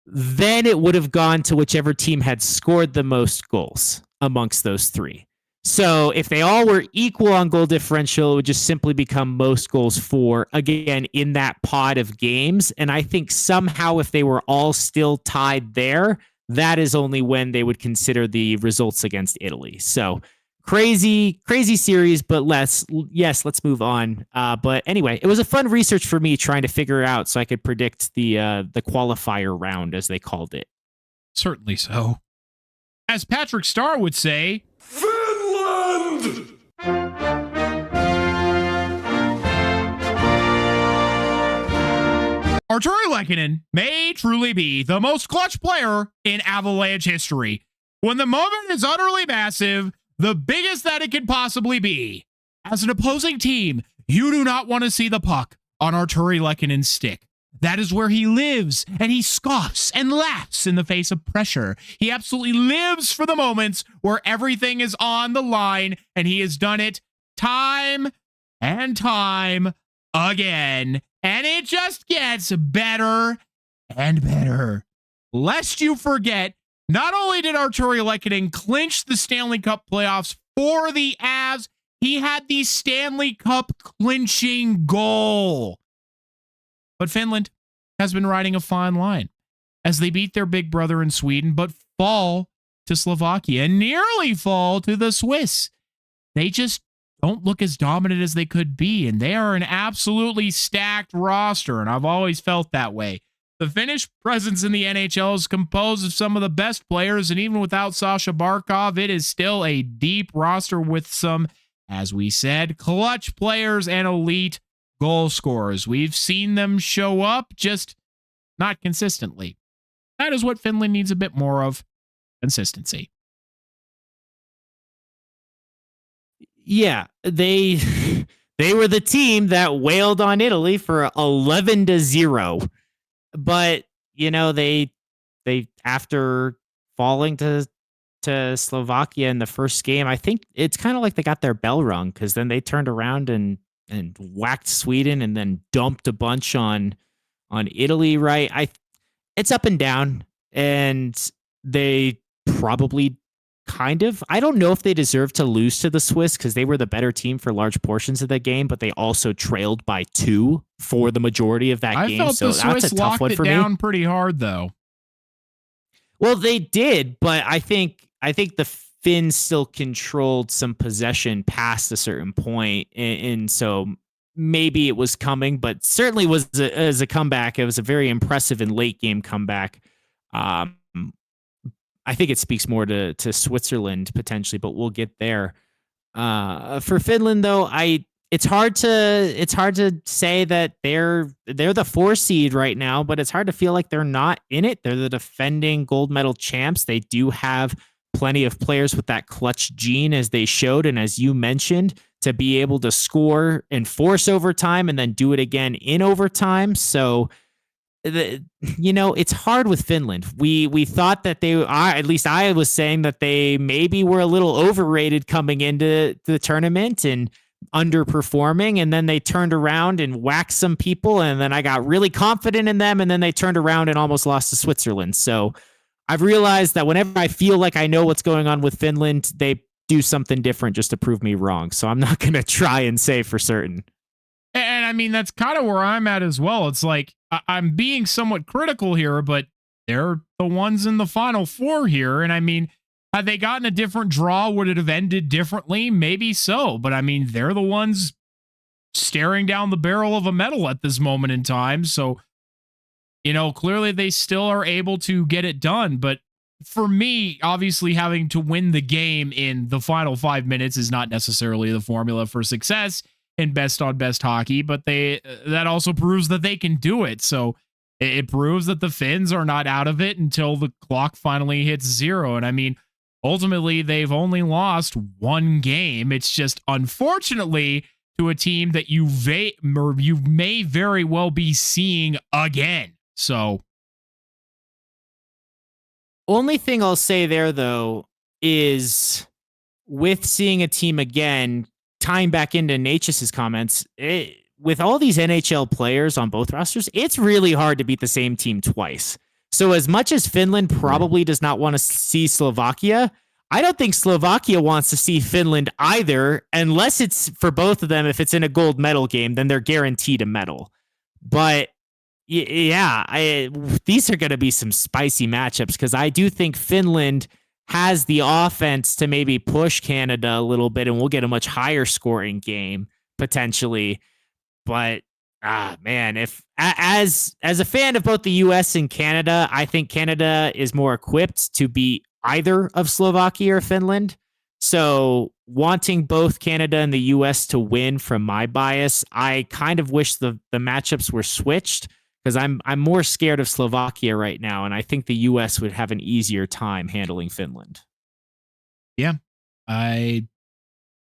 then it would have gone to whichever team had scored the most goals amongst those 3. So if they all were equal on goal differential, it would just simply become most goals for, again, in that pod of games. And I think somehow if they were all still tied there, that is only when they would consider the results against Italy. So crazy series, but let's move on. But anyway, it was a fun research for me trying to figure it out so I could predict the qualifier round, as they called it. Certainly so. As Patrick Starr would say, Finland! Arturi Lehkonen may truly be the most clutch player in Avalanche history. When the moment is utterly massive, the biggest that it can possibly be. As an opposing team, you do not want to see the puck on Arturi Lehkonen's stick. That is where he lives, and he scoffs and laughs in the face of pressure. He absolutely lives for the moments where everything is on the line, and he has done it time and time again. And it just gets better and better. Lest you forget, not only did Arturi Lehkonen clinch the Stanley Cup playoffs for the Avs, he had the Stanley Cup clinching goal. But Finland has been riding a fine line as they beat their big brother in Sweden, but fall to Slovakia and nearly fall to the Swiss. They just don't look as dominant as they could be. And they are an absolutely stacked roster. And I've always felt that way. The Finnish presence in the NHL is composed of some of the best players. And even without Sasha Barkov, it is still a deep roster with some, as we said, clutch players and elite goal scorers. We've seen them show up, just not consistently. That is what Finland needs a bit more of, consistency. Yeah, they were the team that wailed on Italy for 11-0. But, they after falling to Slovakia in the first game, I think it's kind of like they got their bell rung, because then they turned around and whacked Sweden and then dumped a bunch on Italy, right? It's up and down, and they probably I don't know if they deserve to lose to the Swiss, because they were the better team for large portions of the game, but they also trailed by 2 for the majority of that game. I felt so the Swiss that's a tough locked one it for down me. pretty hard, though. Well, they did, but I think the Finns still controlled some possession past a certain point, and so maybe it was coming, but certainly was as a comeback. It was a very impressive and late game comeback. I think it speaks more to Switzerland potentially, but we'll get there. For Finland, though, it's hard to say that they're the 4 seed right now, but it's hard to feel like they're not in it. They're the defending gold medal champs. They do have plenty of players with that clutch gene, as they showed, and as you mentioned, to be able to score and force overtime and then do it again in overtime. So, it's hard with Finland. We thought that they are, at least I was saying that they maybe were a little overrated coming into the tournament and underperforming, and then they turned around and whacked some people, and then I got really confident in them, and then they turned around and almost lost to Switzerland. So I've realized that whenever I feel like I know what's going on with Finland, they do something different just to prove me wrong. So I'm not going to try and say for certain. And I mean, that's kind of where I'm at as well. It's like, I'm being somewhat critical here, but they're the ones in the Final Four here. And I mean, had they gotten a different draw, would it have ended differently? Maybe so. But I mean, they're the ones staring down the barrel of a medal at this moment in time. So, clearly they still are able to get it done. But for me, obviously having to win the game in the final 5 minutes is not necessarily the formula for success in best on best hockey, but that also proves that they can do it. So it proves that the Finns are not out of it until the clock finally hits 0. And I mean, ultimately they've only lost 1 game. It's just, unfortunately, to a team that you may very well be seeing again. So only thing I'll say there, though, is with seeing a team again, tying back into Natchis's comments, with all these NHL players on both rosters, it's really hard to beat the same team twice. So as much as Finland probably does not want to see Slovakia, I don't think Slovakia wants to see Finland either, unless it's for both of them. If it's in a gold medal game, then they're guaranteed a medal. But yeah, these are going to be some spicy matchups, because I do think Finland has the offense to maybe push Canada a little bit, and we'll get a much higher scoring game potentially. But man, if as a fan of both the US and Canada, I think Canada is more equipped to beat either of Slovakia or Finland. So wanting both Canada and the US to win, from my bias, I kind of wish the matchups were switched, because I'm more scared of Slovakia right now, and I think the U.S. would have an easier time handling Finland. Yeah, I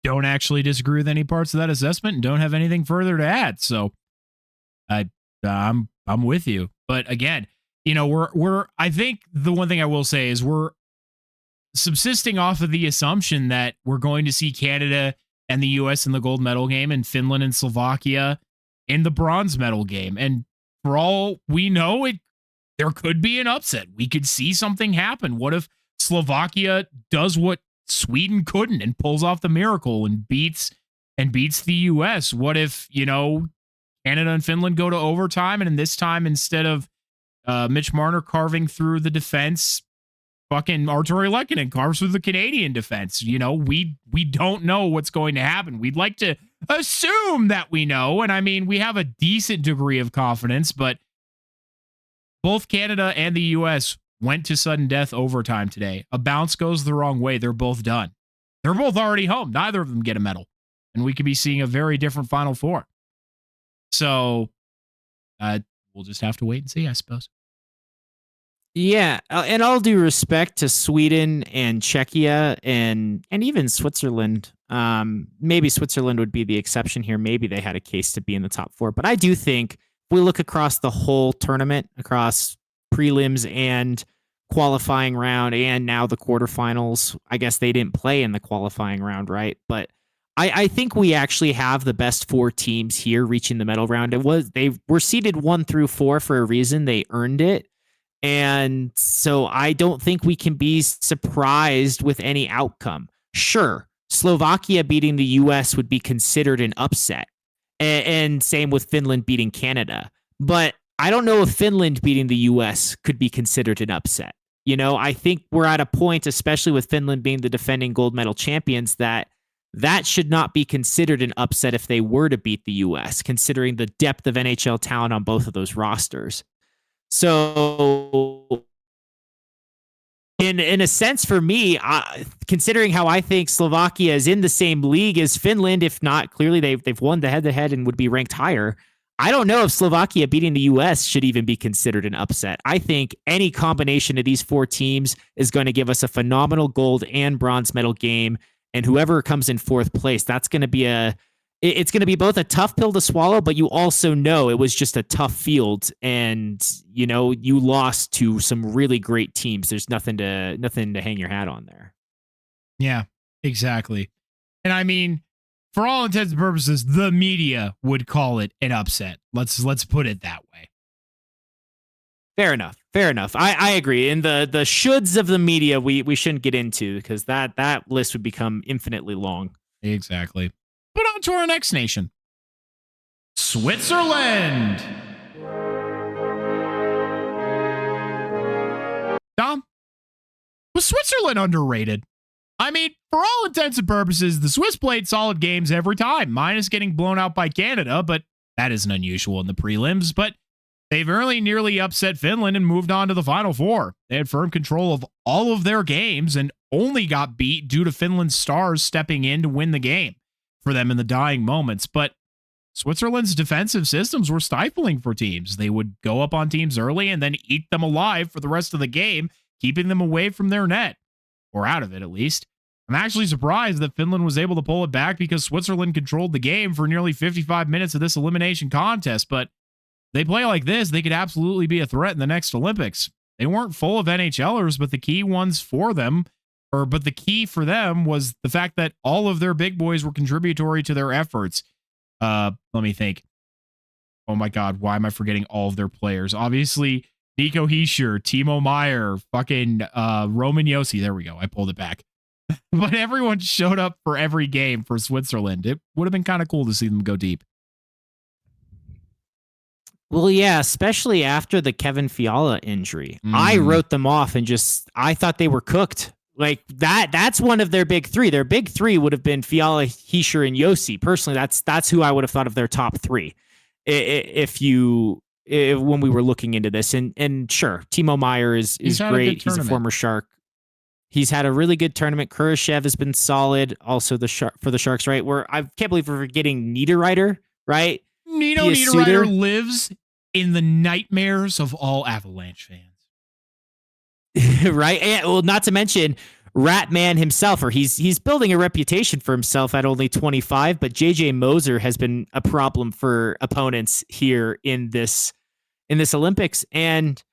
don't actually disagree with any parts of that assessment, and don't have anything further to add. So I'm with you. But again, I think the one thing I will say is we're subsisting off of the assumption that we're going to see Canada and the U.S. in the gold medal game, and Finland and Slovakia in the bronze medal game. And for all we know, there could be an upset. We could see something happen. What if Slovakia does what Sweden couldn't and pulls off the miracle and beats the US? What if, Canada and Finland go to overtime, and in this time, instead of Mitch Marner carving through the defense, fucking Arturi Lehkonen carves through the Canadian defense. You know, we don't know what's going to happen. We'd like to assume that we know, and I mean, we have a decent degree of confidence, but both Canada and the U.S. went to sudden death overtime today. A bounce goes the wrong way. They're both done. They're both already home. Neither of them get a medal. And we could be seeing a very different Final Four. So we'll just have to wait and see, I suppose. Yeah, and all due respect to Sweden and Czechia and even Switzerland. Maybe Switzerland would be the exception here. Maybe they had a case to be in the top 4. But I do think if we look across the whole tournament, across prelims and qualifying round and now the quarterfinals, I guess they didn't play in the qualifying round, right? But I think we actually have the best 4 teams here reaching the medal round. They were seeded 1 through 4 for a reason. They earned it. And so I don't think we can be surprised with any outcome. Sure, Slovakia beating the U.S. would be considered an upset. And same with Finland beating Canada. But I don't know if Finland beating the U.S. could be considered an upset. You know, I think we're at a point, especially with Finland being the defending gold medal champions, that should not be considered an upset if they were to beat the U.S., considering the depth of NHL talent on both of those rosters. So in a sense for me, considering how I think Slovakia is in the same league as Finland, if not, clearly they've won the head-to-head and would be ranked higher. I don't know if Slovakia beating the U.S. should even be considered an upset. I think any combination of these 4 teams is going to give us a phenomenal gold and bronze medal game, and whoever comes in 4th place, that's going to be it's going to be both a tough pill to swallow, but you also know it was just a tough field, and you know you lost to some really great teams. There's nothing to hang your hat on there. Yeah, exactly. And I mean, for all intents and purposes, the media would call it an upset. Let's put it that way. Fair enough. I agree. And the shoulds of the media we shouldn't get into, because that list would become infinitely long. Exactly. But on to our next nation. Switzerland. Dom, was Switzerland underrated? I mean, for all intents and purposes, the Swiss played solid games every time, minus getting blown out by Canada, but that isn't unusual in the prelims. But they've nearly upset Finland and moved on to the Final Four. They had firm control of all of their games and only got beat due to Finland's stars stepping in to win the game for them in the dying moments. But Switzerland's defensive systems were stifling for teams. They would go up on teams early and then eat them alive for the rest of the game, keeping them away from their net, or out of it at least. I'm actually surprised that Finland was able to pull it back, because Switzerland controlled the game for nearly 55 minutes of this elimination contest. But they play like this, they could absolutely be a threat in the next Olympics. They weren't full of NHLers, but the key for them was the fact that all of their big boys were contributory to their efforts. Let me think. Oh my God, why am I forgetting all of their players? Obviously, Nico Hischier, Timo Meier, fucking Roman Josi. There we go. I pulled it back. But everyone showed up for every game for Switzerland. It would have been kind of cool to see them go deep. Well, yeah, especially after the Kevin Fiala injury. I wrote them off and I thought they were cooked. Like that's one of their big 3. Their big 3 would have been Fiala, Hischier, and Josi. Personally, that's who I would have thought of their top 3 when we were looking into this. And sure, Timo Meier is great. He's a former Shark. He's had a really good tournament. Kurashev has been solid. Also for the Sharks, right? I can't believe we're forgetting Niederreiter, right? Nino Niederreiter lives in the nightmares of all Avalanche fans. Right? And, well, not to mention Ratman himself, or he's building a reputation for himself at only 25, but JJ Moser has been a problem for opponents here in this Olympics. And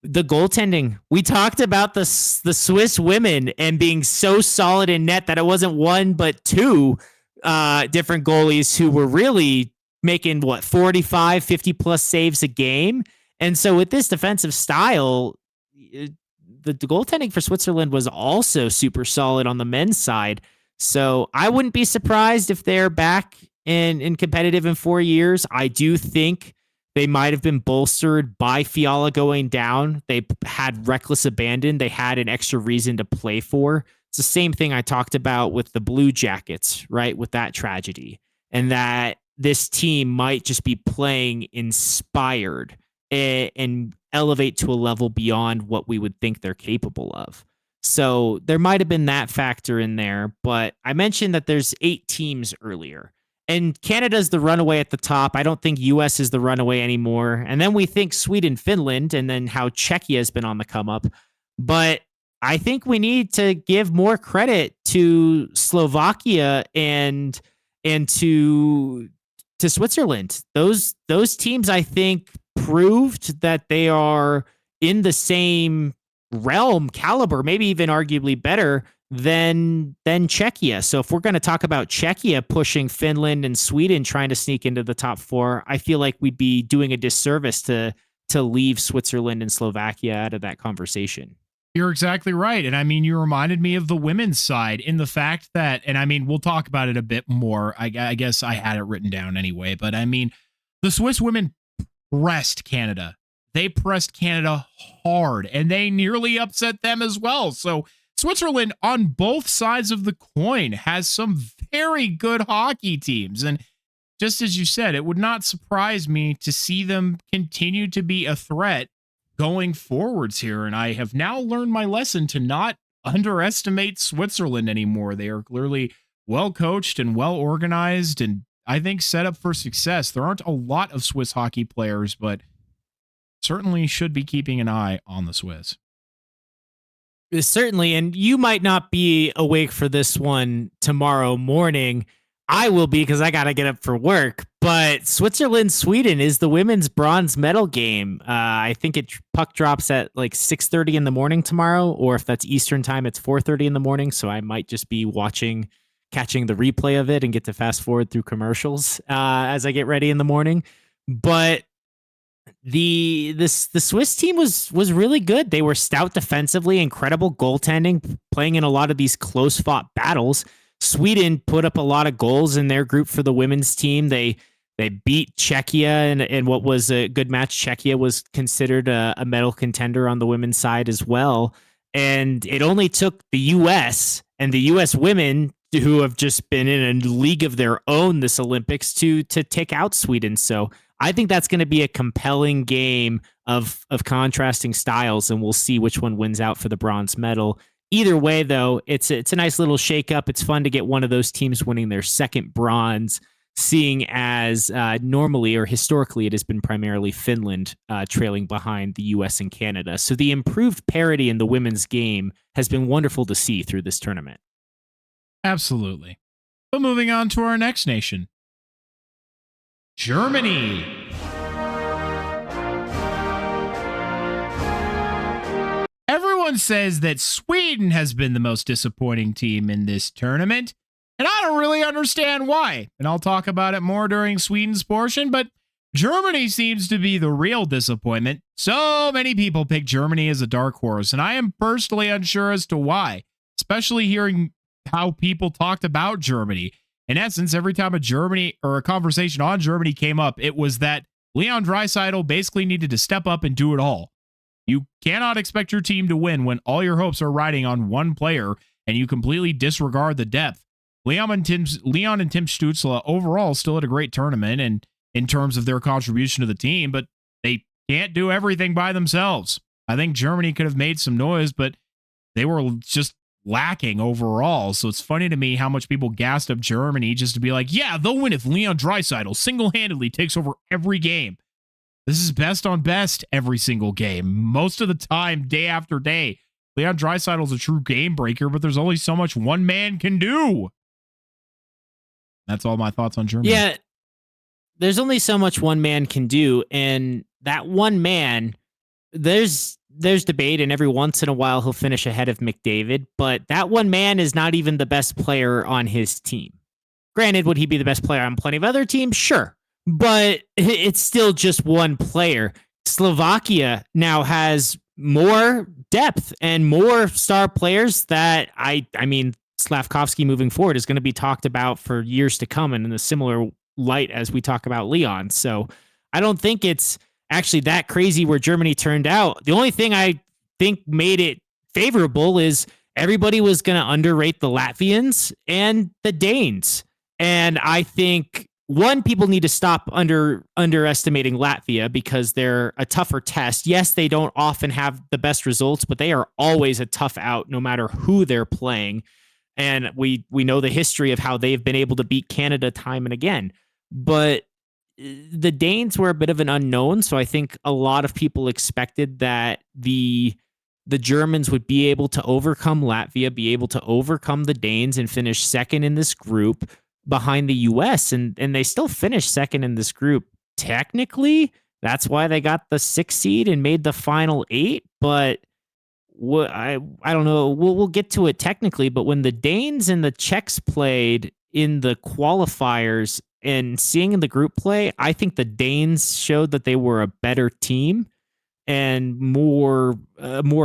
the goaltending, we talked about the Swiss women and being so solid in net that it wasn't 1 but 2 different goalies who were really making 45, 50 plus saves a game. And so with this defensive style, the goaltending for Switzerland was also super solid on the men's side. So I wouldn't be surprised if they're back in competitive in 4 years. I do think They might have been bolstered by Fiala going down. They had reckless abandon. They had an extra reason to play for. It's the same thing I talked about with the Blue Jackets, right? With that tragedy. And that this team might just be playing inspired and elevate to a level beyond what we would think they're capable of. So there might have been that factor in there, but I mentioned that there's 8 teams earlier. And Canada's the runaway at the top. I don't think US is the runaway anymore. And then we think Sweden, Finland, and then how Czechia has been on the come up. But I think we need to give more credit to Slovakia and to Switzerland. Those teams, I think, proved that they are in the same realm, caliber, maybe even arguably better than Czechia. So if we're going to talk about Czechia pushing Finland and Sweden trying to sneak into the top 4, I feel like we'd be doing a disservice to leave Switzerland and Slovakia out of that conversation. You're exactly right. And I mean, you reminded me of the women's side in the fact that, and I mean, we'll talk about it a bit more. I guess I had it written down anyway, but I mean, the Swiss women pressed Canada. They pressed Canada hard and they nearly upset them as well. So Switzerland on both sides of the coin has some very good hockey teams. And just as you said, it would not surprise me to see them continue to be a threat going forwards here. And I have now learned my lesson to not underestimate Switzerland anymore. They are clearly well coached and well organized and I think set up for success. There aren't a lot of Swiss hockey players, but certainly should be keeping an eye on the Swiss. Certainly, and you might not be awake for this one tomorrow morning. I will be because I got to get up for work. But Switzerland-Sweden is the women's bronze medal game. I think puck drops at like 6:30 in the morning tomorrow, or if that's Eastern time, it's 4:30 in the morning. So I might just be catching the replay of it and get to fast forward through commercials as I get ready in the morning. But the Swiss team was really good. They were stout defensively, incredible goaltending, playing in a lot of these close fought battles. Sweden put up a lot of goals in their group for the women's team. They beat Czechia in what was a good match. Czechia was considered a medal contender on the women's side as well. And it only took the U.S. and the U.S. women, who have just been in a league of their own this Olympics, to take out Sweden. So I think that's going to be a compelling game of contrasting styles, and we'll see which one wins out for the bronze medal. Either way, though, it's a nice little shakeup. It's fun to get one of those teams winning their second bronze, seeing as normally or historically it has been primarily Finland trailing behind the U.S. and Canada. So the improved parity in the women's game has been wonderful to see through this tournament. Absolutely. But moving on to our next nation, Germany. Everyone says that Sweden has been the most disappointing team in this tournament, and I don't really understand why. And I'll talk about it more during Sweden's portion, but Germany seems to be the real disappointment. So many people pick Germany as a dark horse, and I am personally unsure as to why, especially hearing how people talked about Germany. In essence, every time a conversation on Germany came up, it was that Leon Draisaitl basically needed to step up and do it all. You cannot expect your team to win when all your hopes are riding on one player and you completely disregard the depth. Leon and Tim Stützle overall still had a great tournament and in terms of their contribution to the team, but they can't do everything by themselves. I think Germany could have made some noise, but they were just lacking overall. So it's funny to me how much people gassed up Germany just to be like, yeah, they'll win if Leon Draisaitl single-handedly takes over every game. This is best on best every single game. Most of the time, day after day. Leon Draisaitl's a true game breaker, but there's only so much one man can do. That's all my thoughts on Germany. Yeah, there's only so much one man can do, and that one man, there's debate, and every once in a while he'll finish ahead of McDavid, but that one man is not even the best player on his team. Granted, would he be the best player on plenty of other teams? Sure. But it's still just one player. Slovakia now has more depth and more star players that I mean, Slavkovsky moving forward is going to be talked about for years to come and in a similar light as we talk about Leon. So I don't think it's actually that crazy where Germany turned out. The only thing I think made it favorable is everybody was going to underrate the Latvians and the Danes. And I think, one, people need to stop underestimating Latvia because they're a tougher test. Yes, they don't often have the best results, but they are always a tough out no matter who they're playing. And we know the history of how they've been able to beat Canada time and again. But the Danes were a bit of an unknown, so I think a lot of people expected that the Germans would be able to overcome Latvia, be able to overcome the Danes and finish second in this group behind the US, and they still finished second in this group. Technically, that's why they got the 6th seed and made the final 8, but I don't know. We'll get to it technically, but when the Danes and the Czechs played in the qualifiers and seeing the group play, I think the Danes showed that they were a better team and more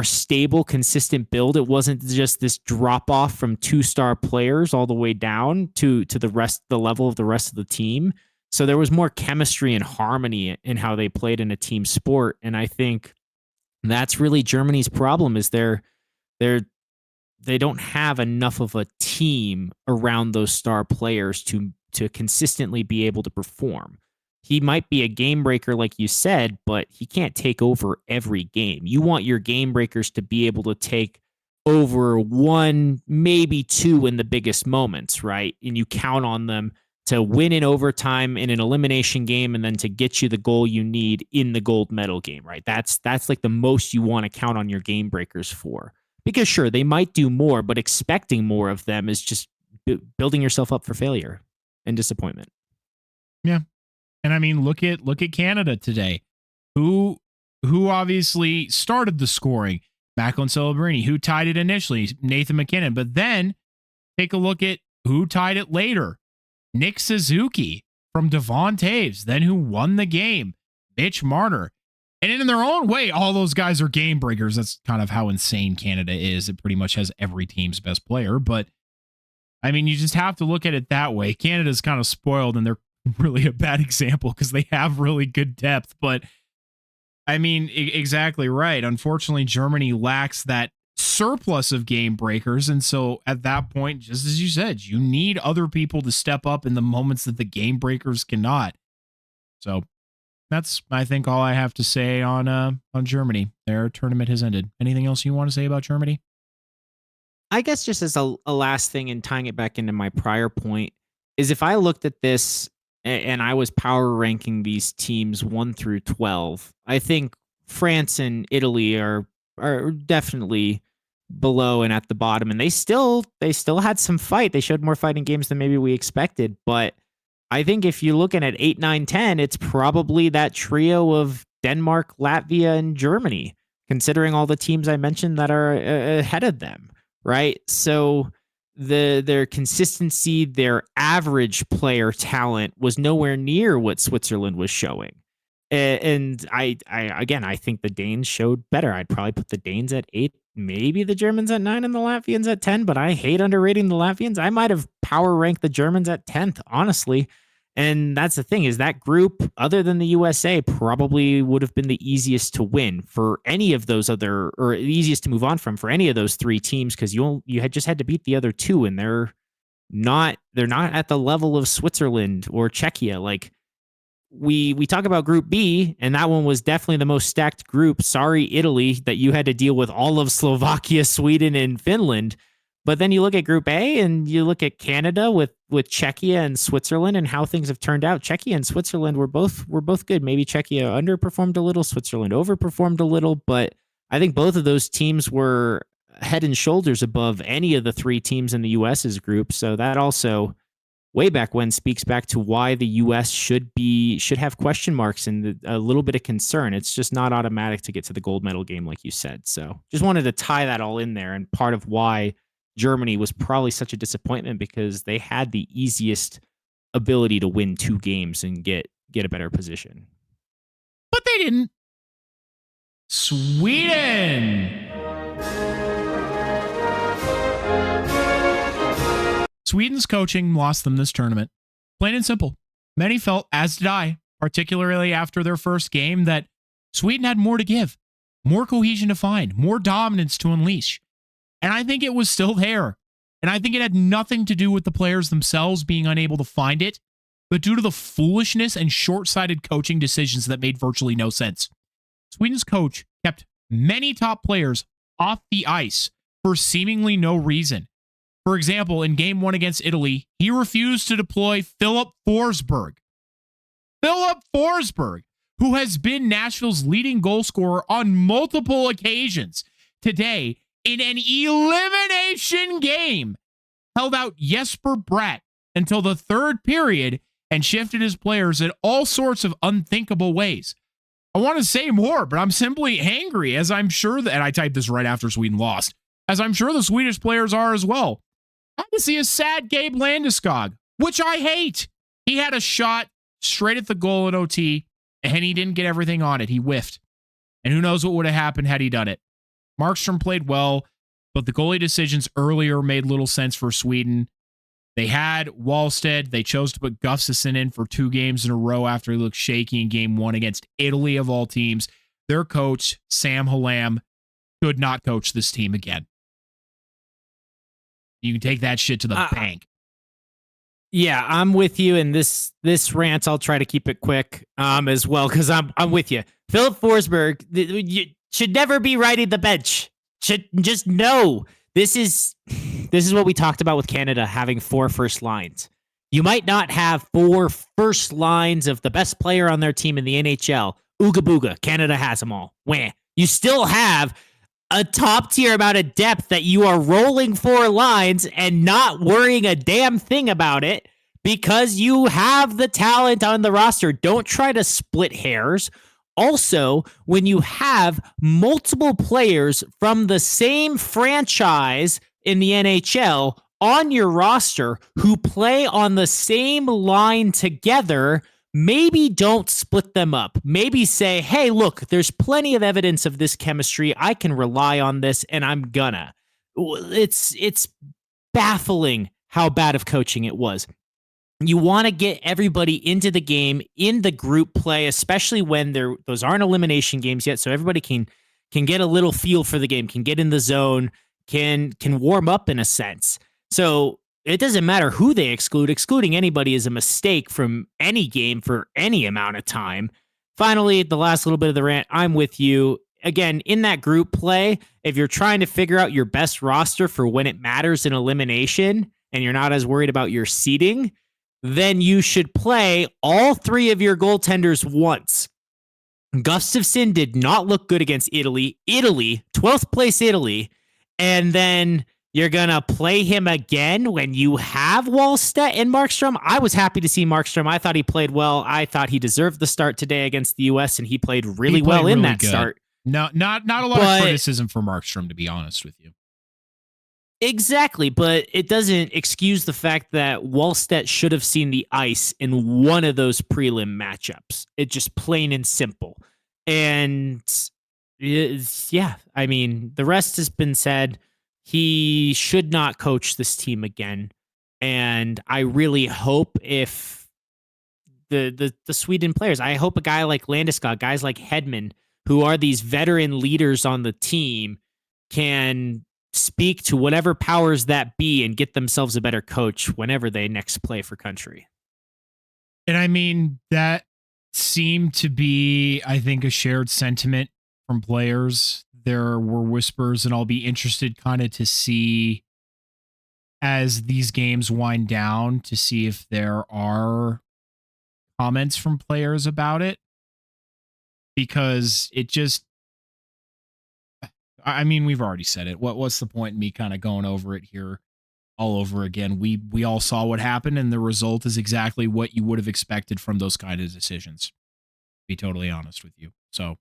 stable, consistent build. It wasn't just this drop off from 2-star players all the way down to the level of the rest of the team. So there was more chemistry and harmony in how they played in a team sport. And I think that's really Germany's problem is they don't have enough of a team around those star players to consistently be able to perform. He might be a game breaker, like you said, but he can't take over every game. You want your game breakers to be able to take over 1, maybe 2 in the biggest moments, right? And you count on them to win in overtime in an elimination game and then to get you the goal you need in the gold medal game, right? That's like the most you want to count on your game breakers for. Because sure, they might do more, but expecting more of them is just building yourself up for failure and disappointment. Yeah. And I mean, look at Canada today, who obviously started the scoring. MacLeod Celebrini, who tied it initially, Nathan McKinnon. But then take a look at who tied it later. Nick Suzuki from Devon Taves, then who won the game, Mitch Marner. And in their own way, all those guys are game breakers. That's kind of how insane Canada is. It pretty much has every team's best player. But I mean, you just have to look at it that way. Canada's kind of spoiled and they're really a bad example because they have really good depth. But I mean, exactly right. Unfortunately, Germany lacks that surplus of game breakers. And so at that point, just as you said, you need other people to step up in the moments that the game breakers cannot. So that's, I think, all I have to say on Germany. Their tournament has ended. Anything else you want to say about Germany? I guess just as a last thing and tying it back into my prior point is if I looked at this and I was power ranking these teams 1 through 12, I think France and Italy are definitely below and at the bottom, and they still had some fight. They showed more fighting games than maybe we expected, but I think if you're looking at 8, 9, 10, it's probably that trio of Denmark, Latvia, and Germany, considering all the teams I mentioned that are ahead of them, right? So their consistency, their average player talent was nowhere near what Switzerland was showing. And I think the Danes showed better. I'd probably put the Danes at 8, maybe the Germans at 9 and the Latvians at 10, but I hate underrating the Latvians. I might have power ranked the Germans at 10th, honestly. And that's the thing is that group, other than the USA, probably would have been the easiest to win for any of those other, or easiest to move on from for any of those 3 teams, because you had just had to beat the other 2, and they're not at the level of Switzerland or Czechia. Like we talk about Group B, and that one was definitely the most stacked group. Sorry, Italy, that you had to deal with all of Slovakia, Sweden, and Finland. But then you look at Group A and you look at Canada with Czechia and Switzerland and how things have turned out. Czechia and Switzerland were both good. Maybe Czechia underperformed a little, Switzerland overperformed a little, but I think both of those teams were head and shoulders above any of the 3 teams in the US's group. So that also, way back when, speaks back to why the US should have question marks and a little bit of concern. It's just not automatic to get to the gold medal game, like you said. So just wanted to tie that all in there, and part of why Germany was probably such a disappointment because they had the easiest ability to win 2 games and get a better position. But they didn't. Sweden! Sweden's coaching lost them this tournament. Plain and simple. Many felt, as did I, particularly after their first game, that Sweden had more to give, more cohesion to find, more dominance to unleash. And I think it was still there. And I think it had nothing to do with the players themselves being unable to find it, but due to the foolishness and short-sighted coaching decisions that made virtually no sense. Sweden's coach kept many top players off the ice for seemingly no reason. For example, in Game 1 against Italy, he refused to deploy Philip Forsberg. Philip Forsberg, who has been Nashville's leading goal scorer on multiple occasions. Today, in an elimination game, held out Jesper Bratt until the third period and shifted his players in all sorts of unthinkable ways. I want to say more, but I'm simply angry, as I'm sure that, and I typed this right after Sweden lost, as I'm sure the Swedish players are as well. I had to see a sad Gabe Landeskog, which I hate. He had a shot straight at the goal in OT, and he didn't get everything on it. He whiffed. And who knows what would have happened had he done it. Markstrom played well, but the goalie decisions earlier made little sense for Sweden. They had Wallstead. They chose to put Gustafsson in for 2 games in a row after he looked shaky in Game 1 against Italy of all teams. Their coach, Sam Hallam, could not coach this team again. You can take that shit to the bank. Yeah, I'm with you. And this rant, I'll try to keep it quick as well, because I'm with you. Philip Forsberg, you should never be riding the bench. Should just know this is what we talked about with Canada having 4 first lines. You might not have 4 first lines of the best player on their team in the NHL. Ooga booga, Canada has them all. Wah. You still have a top tier amount of depth that you are rolling 4 lines and not worrying a damn thing about it because you have the talent on the roster. Don't try to split hairs. Also, when you have multiple players from the same franchise in the NHL on your roster who play on the same line together, maybe don't split them up. Maybe say, hey, look, there's plenty of evidence of this chemistry. I can rely on this, and I'm gonna. It's baffling how bad of coaching it was. You want to get everybody into the game, in the group play, especially when those aren't elimination games yet, so everybody can get a little feel for the game, can get in the zone, can warm up in a sense. So it doesn't matter who they exclude. Excluding anybody is a mistake from any game for any amount of time. Finally, the last little bit of the rant, I'm with you. Again, in that group play, if you're trying to figure out your best roster for when it matters in elimination and you're not as worried about your seeding, then you should play all 3 of your goaltenders once. Gustafsson did not look good against Italy. 12th place Italy. And then you're going to play him again when you have Wallstedt and Markstrom. I was happy to see Markstrom. I thought he played well. I thought he deserved the start today against the U.S., and he played really well in that start. No, not a lot of criticism for Markstrom, to be honest with you. Exactly, but it doesn't excuse the fact that Wallstedt should have seen the ice in one of those prelim matchups. It's just plain and simple. And yeah, I mean, the rest has been said. He should not coach this team again. And I really hope if the Sweden players, I hope a guy like Landeskog, guys like Hedman, who are these veteran leaders on the team, can speak to whatever powers that be and get themselves a better coach whenever they next play for country. And I mean, that seemed to be, I think, a shared sentiment from players. There were whispers, and I'll be interested kind of to see as these games wind down to see if there are comments from players about it, because it just, I mean, we've already said it. What's the point in me kind of going over it here all over again? We all saw what happened, and the result is exactly what you would have expected from those kind of decisions, to be totally honest with you. So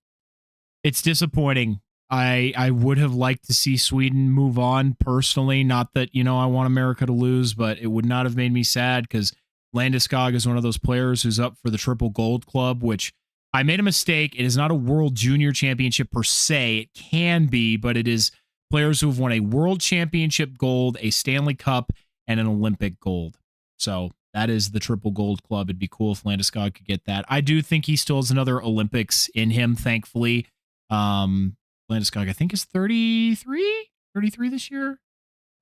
it's disappointing. I would have liked to see Sweden move on personally. Not that, I want America to lose, but it would not have made me sad, because Landeskog is one of those players who's up for the triple gold club, which I made a mistake. It is not a World Junior Championship per se. It can be, but it is players who have won a World Championship gold, a Stanley Cup, and an Olympic gold. So that is the triple gold club. It'd be cool if Landeskog could get that. I do think he still has another Olympics in him, thankfully. Landeskog, I think, is 33 this year.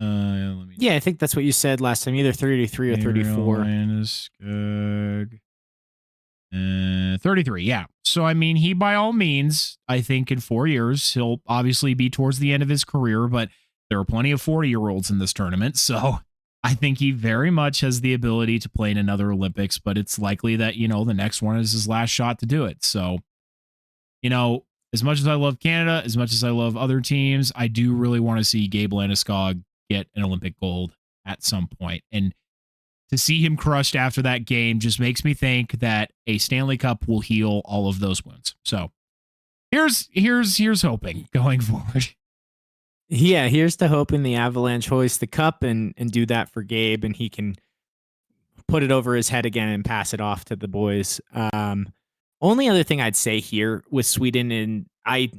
Yeah, I think that's what you said last time, either 33 or 34. Landeskog. 33, yeah. So, I mean, he, by all means, I think in 4 years, he'll obviously be towards the end of his career, but there are plenty of 40-year-olds in this tournament. So I think he very much has the ability to play in another Olympics, but it's likely that, the next one is his last shot to do it. So, as much as I love Canada, as much as I love other teams, I do really want to see Gabe Landeskog get an Olympic gold at some point. And to see him crushed after that game just makes me think that a Stanley Cup will heal all of those wounds. So here's hoping going forward. Yeah, here's to hoping the Avalanche hoist the cup and do that for Gabe, and he can put it over his head again and pass it off to the boys. Only other thing I'd say here with Sweden, and I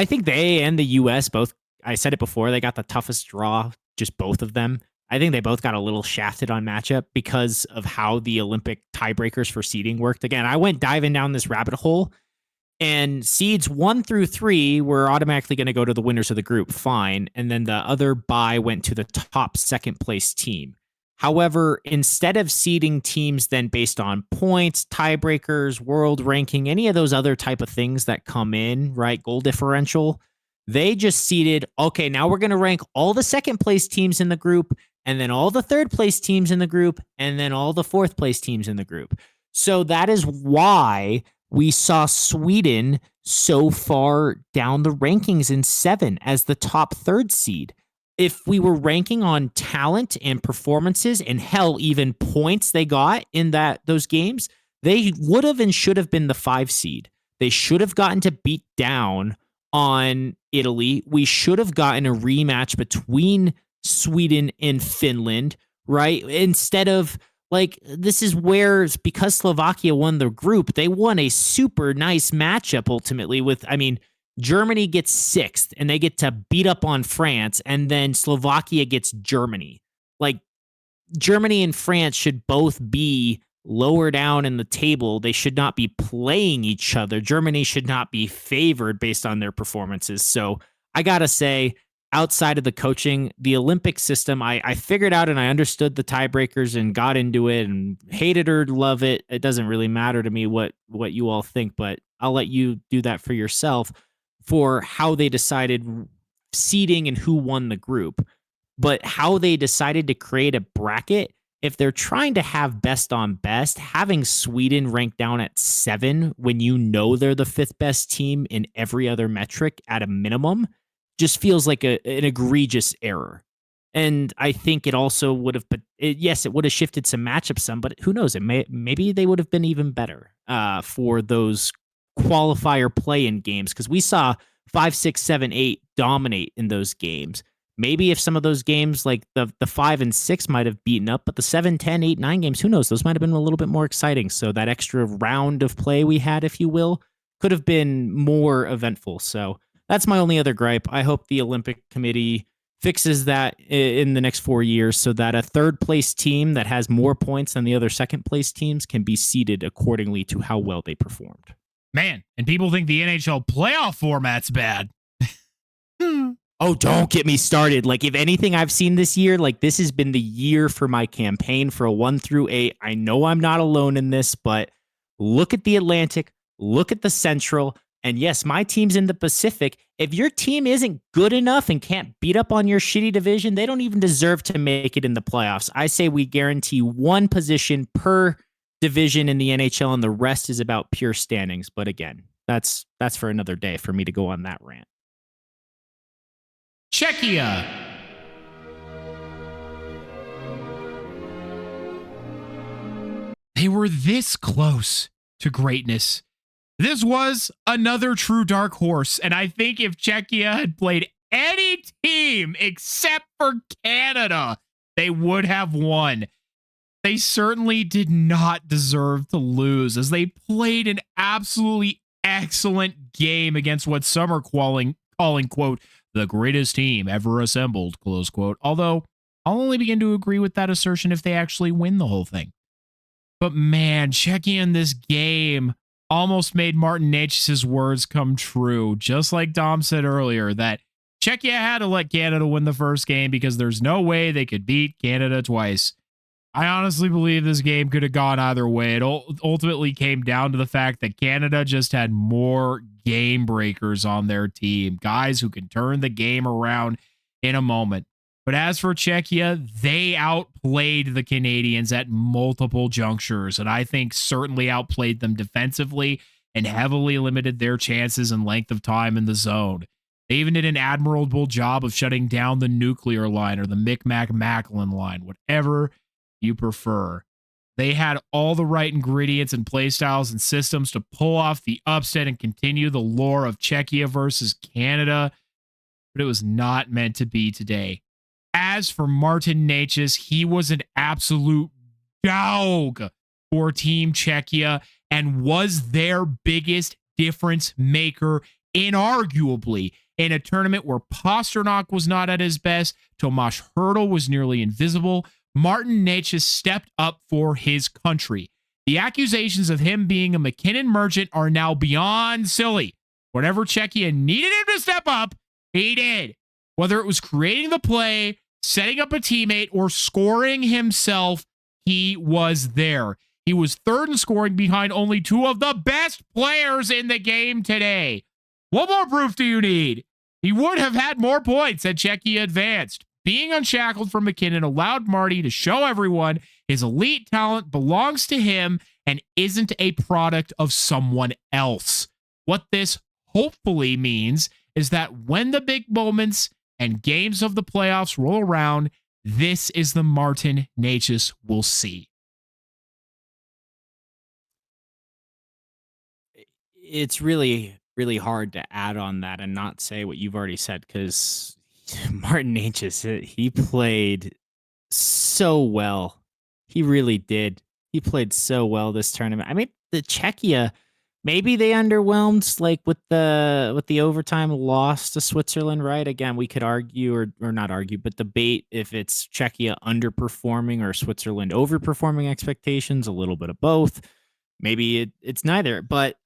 think they and the US both, I said it before, they got the toughest draw, just both of them. I think they both got a little shafted on matchup because of how the Olympic tiebreakers for seeding worked. Again, I went diving down this rabbit hole, and seeds 1 through 3 were automatically going to go to the winners of the group. Fine. And then the other bye went to the top second place team. However, instead of seeding teams then based on points, tiebreakers, world ranking, any of those other type of things that come in, right? Goal differential, they just seeded, okay, now we're going to rank all the second place teams in the group, and then all the third place teams in the group, and then all the fourth place teams in the group. So that is why we saw Sweden so far down the rankings in 7 as the top third seed. If we were ranking on talent and performances and hell, even points they got in those games, they would have and should have been the 5 seed. They should have gotten to beat down on Italy. We should have gotten a rematch between Sweden and Finland, right? Instead of, this is where, because Slovakia won the group, they won a super nice matchup ultimately with, Germany gets 6th and they get to beat up on France, and then Slovakia gets Germany. Germany and France should both be lower down in the table. They should not be playing each other. Germany should not be favored based on their performances. So I got to say, outside of the coaching, the Olympic system, I figured out and I understood the tiebreakers and got into it and hate it or love it. It doesn't really matter to me what you all think, but I'll let you do that for yourself for how they decided seeding and who won the group. But how they decided to create a bracket, if they're trying to have best on best, having Sweden ranked down at 7 when they're the 5th best team in every other metric at a minimum just feels like an egregious error. And I think it also would have, yes, it would have shifted some matchups some, but who knows? Maybe they would have been even better for those qualifier play-in games, because we saw 5, 6, 7, 8 dominate in those games. Maybe if some of those games, like the 5 and 6 might have beaten up, but the 7, 10, 8, 9 games, who knows? Those might have been a little bit more exciting. So that extra round of play we had, if you will, could have been more eventful. So that's my only other gripe. I hope the Olympic Committee fixes that in the next 4 years so that a third place team that has more points than the other second place teams can be seeded accordingly to how well they performed. Man, and people think the NHL playoff format's bad. Oh, don't get me started. If anything I've seen this year, this has been the year for my campaign for a 1 through 8. I know I'm not alone in this, but look at the Atlantic, look at the Central, and yes, my team's in the Pacific. If your team isn't good enough and can't beat up on your shitty division, they don't even deserve to make it in the playoffs. I say we guarantee 1 position per division in the NHL, and the rest is about pure standings. But again, that's for another day for me to go on that rant. Czechia. They were this close to greatness. This was another true dark horse, and I think if Czechia had played any team except for Canada, they would have won. They certainly did not deserve to lose, as they played an absolutely excellent game against what some are calling, quote, the greatest team ever assembled, close quote. Although, I'll only begin to agree with that assertion if they actually win the whole thing. But man, Czechia in this game almost made Martin Necas' words come true. Just like Dom said earlier, that Czechia had to let Canada win the first game because there's no way they could beat Canada twice. I honestly believe this game could have gone either way. It ultimately came down to the fact that Canada just had more game breakers on their team, guys who can turn the game around in a moment. But as for Czechia, they outplayed the Canadians at multiple junctures, and I think certainly outplayed them defensively and heavily limited their chances and length of time in the zone. They even did an admirable job of shutting down the nuclear line or the Micmac-Macklin line, whatever you prefer. They had all the right ingredients and playstyles and systems to pull off the upset and continue the lore of Czechia versus Canada, but it was not meant to be today. As for Martin Necas, he was an absolute dog for Team Czechia and was their biggest difference maker, inarguably, in a tournament where Pasternak was not at his best, Tomáš Hertl was nearly invisible. Martin Necas stepped up for his country. The accusations of him being a McKinnon merchant are now beyond silly. Whatever Czechia needed him to step up, he did. Whether it was creating the play, setting up a teammate, or scoring himself, he was there. He was third in scoring behind only two of the best players in the game today. What more proof do you need? He would have had more points had Czechia advanced. Being unshackled from McKinnon allowed Marty to show everyone his elite talent belongs to him and isn't a product of someone else. What this hopefully means is that when the big moments and games of the playoffs roll around, this is the Martin Necas we'll see. It's really, really hard to add on that and not say what you've already said, because Martin Necas, he played so well. He really did. He played so well this tournament. I mean, the Czechia, maybe they underwhelmed, like with the overtime loss to Switzerland, right? Again, we could argue or not argue, but debate if it's Czechia underperforming or Switzerland overperforming expectations, a little bit of both. Maybe it's neither, but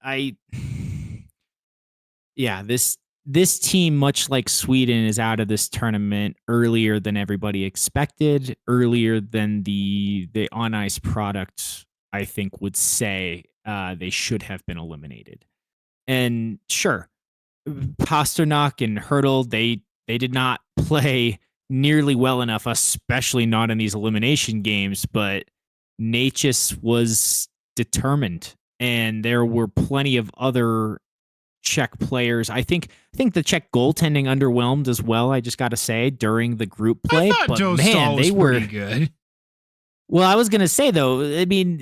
this team, much like Sweden, is out of this tournament earlier than everybody expected, earlier than the on-ice product, I think, would say they should have been eliminated. And sure, Pasternak and Hertl, they did not play nearly well enough, especially not in these elimination games, but Necas was determined, and there were plenty of other Czech players. I think the Czech goaltending underwhelmed as well, I just got to say, during the group play. I thought Joe Stahl was pretty good. Well, I was going to say, though, I mean,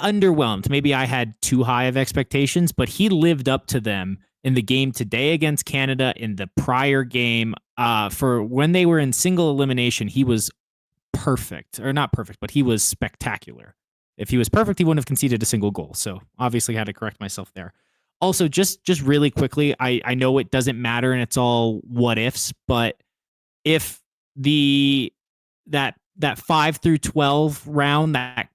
underwhelmed. Maybe I had too high of expectations, but he lived up to them in the game today against Canada. In the prior game, for when they were in single elimination, he was perfect. Or not perfect, but he was spectacular. If he was perfect, he wouldn't have conceded a single goal. So obviously had to correct myself there. Also, just really quickly, I know it doesn't matter and it's all what ifs, but if that 5 through 12 round, that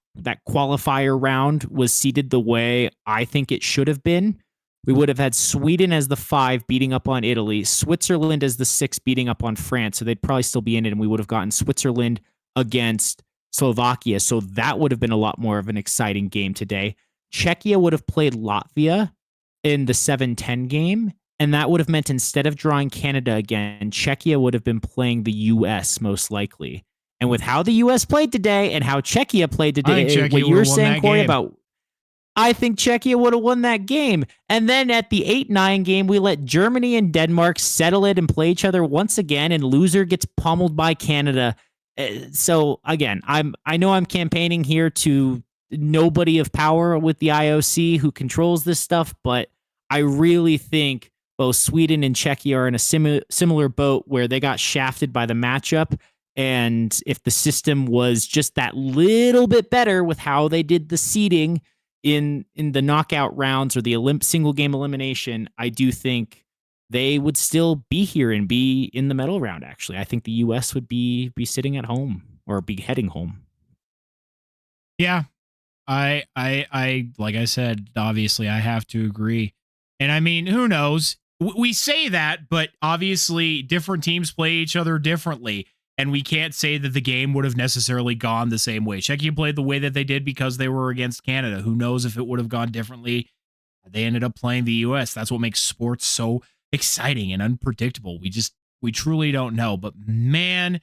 qualifier round was seeded the way I think it should have been, we would have had Sweden as the 5 beating up on Italy, Switzerland as the 6 beating up on France. So they'd probably still be in it, and we would have gotten Switzerland against Slovakia. So that would have been a lot more of an exciting game today. Czechia would have played Latvia in the 7-10 game, and that would have meant instead of drawing Canada again, Czechia would have been playing the U.S. most likely. And with how the U.S. played today and how Czechia played today, what you were saying, Corey, about, I think Czechia would have won that game. And then at the 8-9 game, we let Germany and Denmark settle it and play each other once again, and loser gets pummeled by Canada. So again, I know I'm campaigning here to nobody of power with the IOC who controls this stuff, but I really think both Sweden and Czechia are in a similar boat where they got shafted by the matchup. And if the system was just that little bit better with how they did the seeding in the knockout rounds or the single game elimination, I do think they would still be here and be in the medal round. Actually, I think the U.S. would be sitting at home or be heading home. Yeah, I like I said, obviously I have to agree. And I mean, who knows? We say that, but obviously different teams play each other differently. And we can't say that the game would have necessarily gone the same way. Czechia played the way that they did because they were against Canada. Who knows if it would have gone differently? They ended up playing the US. That's what makes sports so exciting and unpredictable. We truly don't know. But man,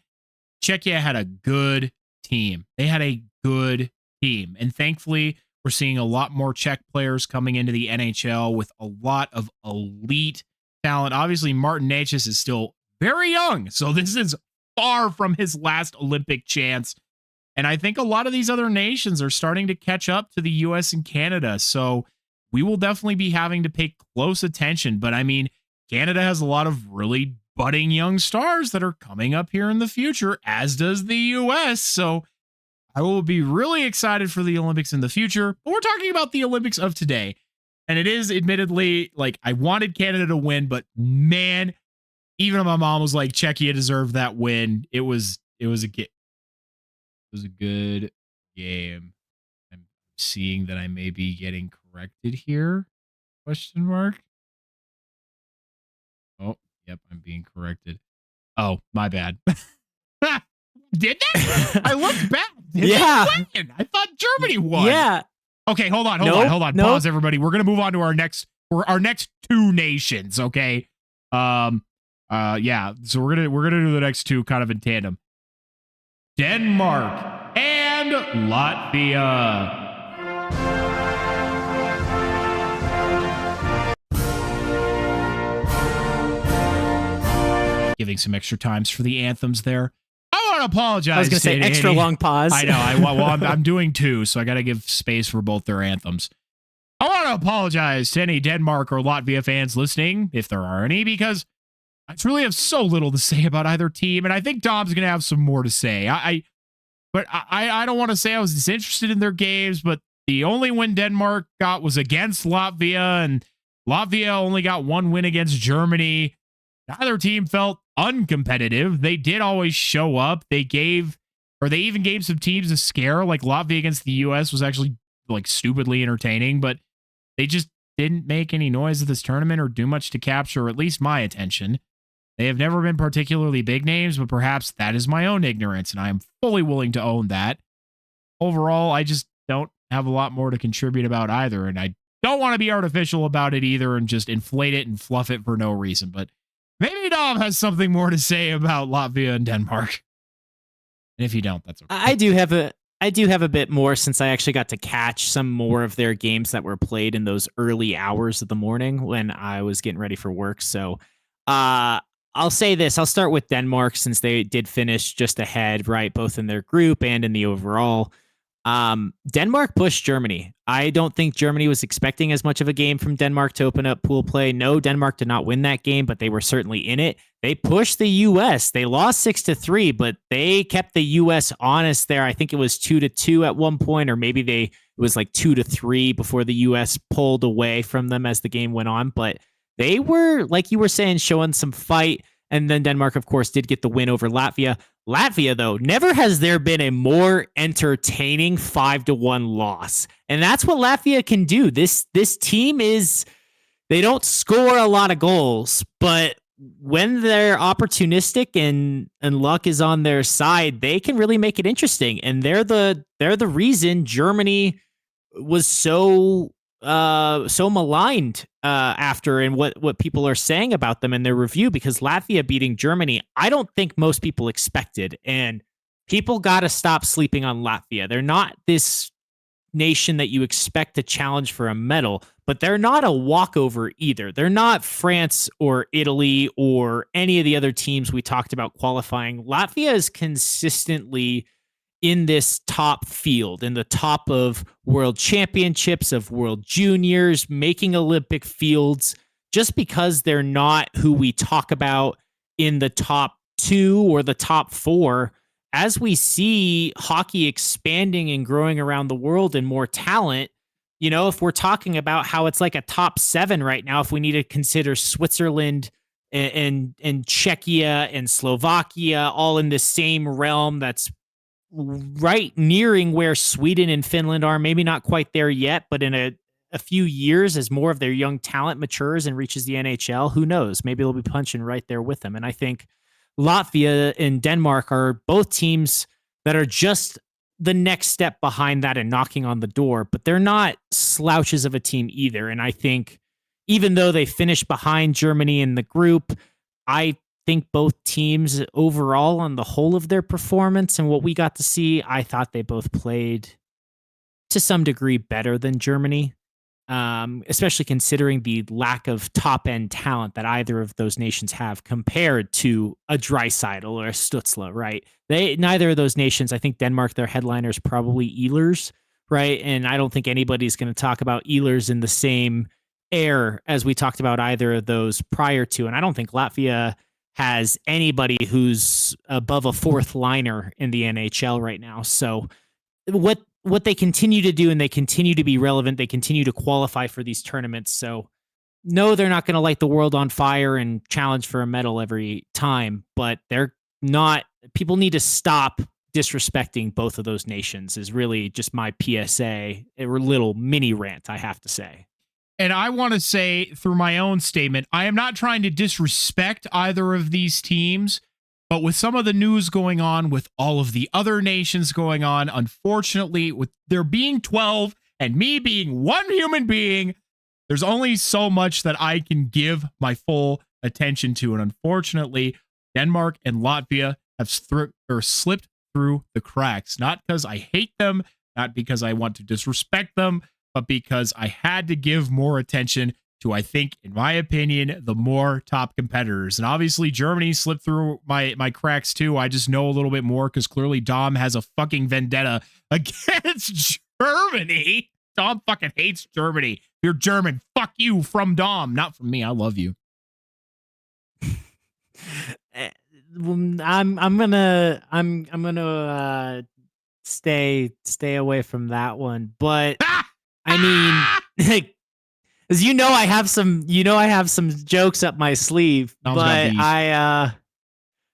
Czechia had a good team. They had a good team. And thankfully, we're seeing a lot more Czech players coming into the NHL with a lot of elite talent. Obviously, Martin Necas is still very young. So this is far from his last Olympic chance. And I think a lot of these other nations are starting to catch up to the US and Canada. So we will definitely be having to pay close attention. But I mean, Canada has a lot of really budding young stars that are coming up here in the future, as does the US. So I will be really excited for the Olympics in the future. But we're talking about the Olympics of today. And it is admittedly like I wanted Canada to win, but man, even my mom was like, Czechia deserved that win. It was a good game. I'm seeing that I may be getting corrected here. Question mark. Oh, yep, I'm being corrected. Oh, my bad. Did that? I looked back. Did they win? I thought Germany won. Yeah. Okay, hold on. Pause, everybody. We're gonna move on to our next two nations. Okay. Yeah. So we're gonna do the next two kind of in tandem. Denmark and Latvia. Giving some extra times for the anthems there. I want to apologize. I was going to say extra long pause. I know. I'm doing two, so I got to give space for both their anthems. I want to apologize to any Denmark or Latvia fans listening, if there are any, because I truly have so little to say about either team, and I think Dom's going to have some more to say. I don't want to say I was disinterested in their games, but the only win Denmark got was against Latvia, and Latvia only got one win against Germany. Neither team felt uncompetitive. They did always show up. They even gave some teams a scare. Like Latvia against the US was actually like stupidly entertaining, but they just didn't make any noise at this tournament or do much to capture at least my attention. They have never been particularly big names, but perhaps that is my own ignorance, and I am fully willing to own that. Overall, I just don't have a lot more to contribute about either, and I don't want to be artificial about it either and just inflate it and fluff it for no reason, but maybe Dom has something more to say about Latvia and Denmark. And if you don't, that's okay. I do have a bit more, since I actually got to catch some more of their games that were played in those early hours of the morning when I was getting ready for work. So I'll say this. I'll start with Denmark, since they did finish just ahead, right, both in their group and in the overall. Denmark pushed Germany. I don't think Germany was expecting as much of a game from Denmark to open up pool play. No, Denmark did not win that game, but they were certainly in it. They pushed the U.S. They lost 6-3, but they kept the U.S. honest there. I think it was 2-2 at one point, or maybe it was like 2-3 before the U.S. pulled away from them as the game went on. But they were, like you were saying, showing some fight. And then Denmark, of course, did get the win over Latvia. Latvia, though, never has there been a more entertaining 5-1 loss. And that's what Latvia can do. This team they don't score a lot of goals, but when they're opportunistic and luck is on their side, they can really make it interesting. And they're the reason Germany was so maligned after, and what people are saying about them in their review, because Latvia beating Germany, I don't think most people expected, and people got to stop sleeping on Latvia. They're not this nation that you expect to challenge for a medal, but they're not a walkover either. They're not France or Italy or any of the other teams we talked about qualifying. Latvia is consistently in this top field, in the top of world championships, of world juniors, making Olympic fields, just because they're not who we talk about in the top 2 or the top 4. As we see hockey expanding and growing around the world and more talent, if we're talking about how it's like a top 7 right now, if we need to consider Switzerland and Czechia and Slovakia all in the same realm, that's right nearing where Sweden and Finland are, maybe not quite there yet, but in a few years, as more of their young talent matures and reaches the NHL, who knows? Maybe they'll be punching right there with them. And I think Latvia and Denmark are both teams that are just the next step behind that and knocking on the door, but they're not slouches of a team either. And I think even though they finished behind Germany in the group, I think both teams overall on the whole of their performance and what we got to see, I thought they both played to some degree better than Germany. Especially considering the lack of top-end talent that either of those nations have compared to a Draisaitl or a Stützle, right? Neither of those nations, I think Denmark, their headliner is probably Ehlers, right? And I don't think anybody's going to talk about Ehlers in the same air as we talked about either of those prior to. And I don't think Latvia has anybody who's above a fourth liner in the NHL right now. So what they continue to do, and they continue to be relevant, they continue to qualify for these tournaments. So no, they're not going to light the world on fire and challenge for a medal every time, but they're not. People need to stop disrespecting both of those nations is really just my PSA, a little mini rant, I have to say. And I want to say through my own statement, I am not trying to disrespect either of these teams. But with some of the news going on, with all of the other nations going on, unfortunately, with there being 12 and me being one human being, there's only so much that I can give my full attention to. And unfortunately, Denmark and Latvia have slipped through the cracks. Not because I hate them, not because I want to disrespect them, but because I had to give more attention to, I think, in my opinion, the more top competitors. And obviously Germany slipped through my cracks too. I just know a little bit more because clearly Dom has a fucking vendetta against Germany. Dom fucking hates Germany. If you're German, fuck you from Dom, not from me. I love you. I'm gonna stay away from that one. But I mean, as I have some jokes up my sleeve, but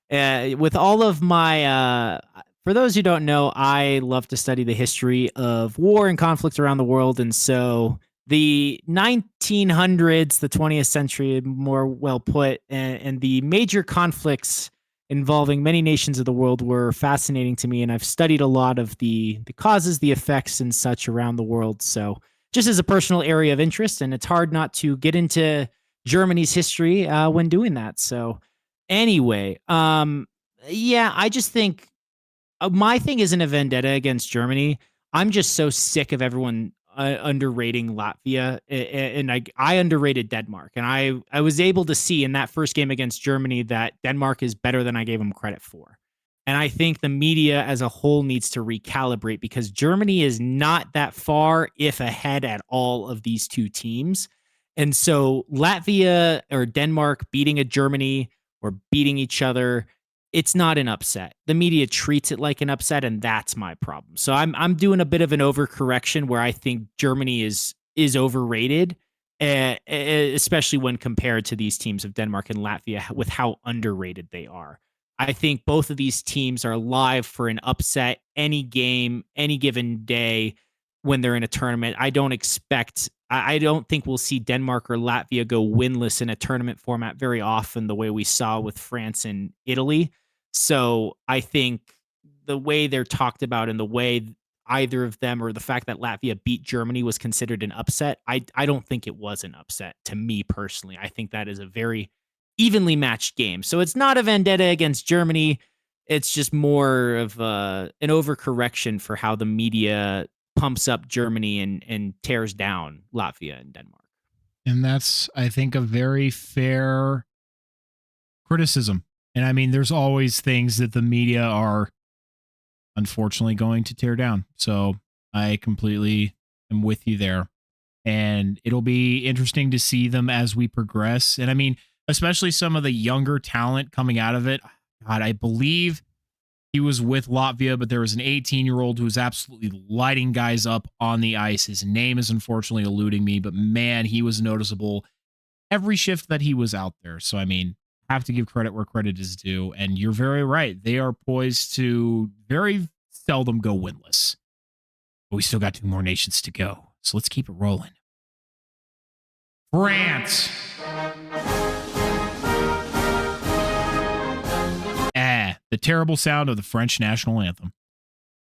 with all of my, for those who don't know, I love to study the history of war and conflict around the world. And so the 1900s, the 20th century, more well put, and the major conflicts involving many nations of the world were fascinating to me. And I've studied a lot of the causes, the effects and such around the world. So just as a personal area of interest, and it's hard not to get into Germany's history when doing that. So anyway, I just think my thing isn't a vendetta against Germany. I'm just so sick of everyone underrating Latvia, and I underrated Denmark. And I was able to see in that first game against Germany that Denmark is better than I gave them credit for. And I think the media as a whole needs to recalibrate because Germany is not that far, if ahead at all, of these two teams. And so Latvia or Denmark beating a Germany or beating each other, it's not an upset. The media treats it like an upset, and that's my problem. So I'm doing a bit of an overcorrection where I think Germany is overrated, especially when compared to these teams of Denmark and Latvia with how underrated they are. I think both of these teams are live for an upset any game, any given day when they're in a tournament. I don't think we'll see Denmark or Latvia go winless in a tournament format very often the way we saw with France and Italy. So I think the way they're talked about and the way either of them or the fact that Latvia beat Germany was considered an upset, I don't think it was an upset to me personally. I think that is a very evenly matched game. So it's not a vendetta against Germany. It's just more of an overcorrection for how the media pumps up Germany and tears down Latvia and Denmark. And that's, I think, a very fair criticism. And I mean, there's always things that the media are unfortunately going to tear down. So I completely am with you there. And it'll be interesting to see them as we progress. And I mean, especially some of the younger talent coming out of it. God, I believe He was with Latvia, but there was an 18-year-old who was absolutely lighting guys up on the ice. His name is unfortunately eluding me, but man, he was noticeable every shift that he was out there. So, I mean, have to give credit where credit is due. And you're very right. They are poised to very seldom go winless. But we still got 2 more nations to go. So let's keep it rolling. France. The terrible sound of the French national anthem.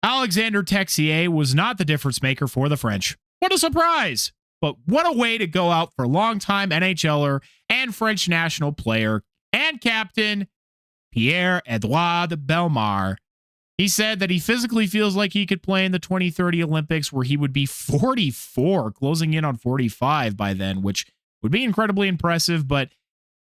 Alexander Texier was not the difference maker for the French. What a surprise! But what a way to go out for longtime NHLer and French national player and captain Pierre-Edouard Bellemare. He said that he physically feels like he could play in the 2030 Olympics, where he would be 44, closing in on 45 by then, which would be incredibly impressive, but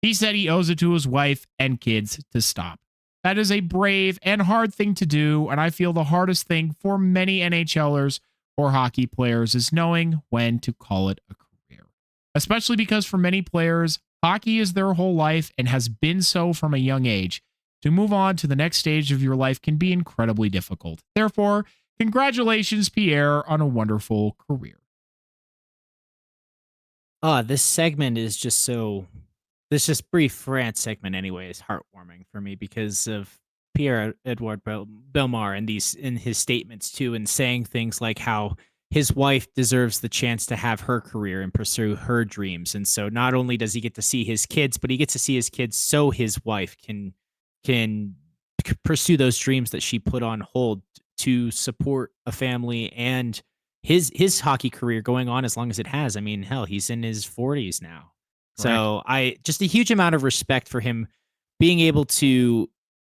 he said he owes it to his wife and kids to stop. That is a brave and hard thing to do, and I feel the hardest thing for many NHLers or hockey players is knowing when to call it a career. Especially because for many players, hockey is their whole life and has been so from a young age. To move on to the next stage of your life can be incredibly difficult. Therefore, congratulations, Pierre, on a wonderful career. This segment is just so... This just brief France segment anyway is heartwarming for me because of Pierre-Edouard Bellemare and in his statements too, and saying things like how his wife deserves the chance to have her career and pursue her dreams. And so not only does he get to see his kids, but he gets to see his kids so his wife can pursue those dreams that she put on hold to support a family and his hockey career going on as long as it has. I mean, hell, he's in his 40s now. So just a huge amount of respect for him being able to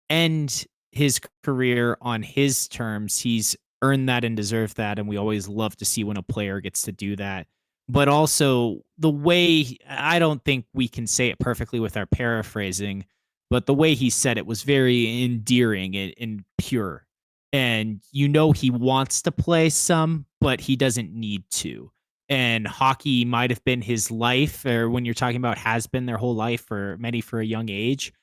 end his career on his terms. He's earned that and deserved that. And we always love to see when a player gets to do that. But also the way, I don't think we can say it perfectly with our paraphrasing, but the way he said it was very endearing and pure. And he wants to play some, but he doesn't need to. And hockey might have been his life, or when you're talking about has been their whole life for many for a young age.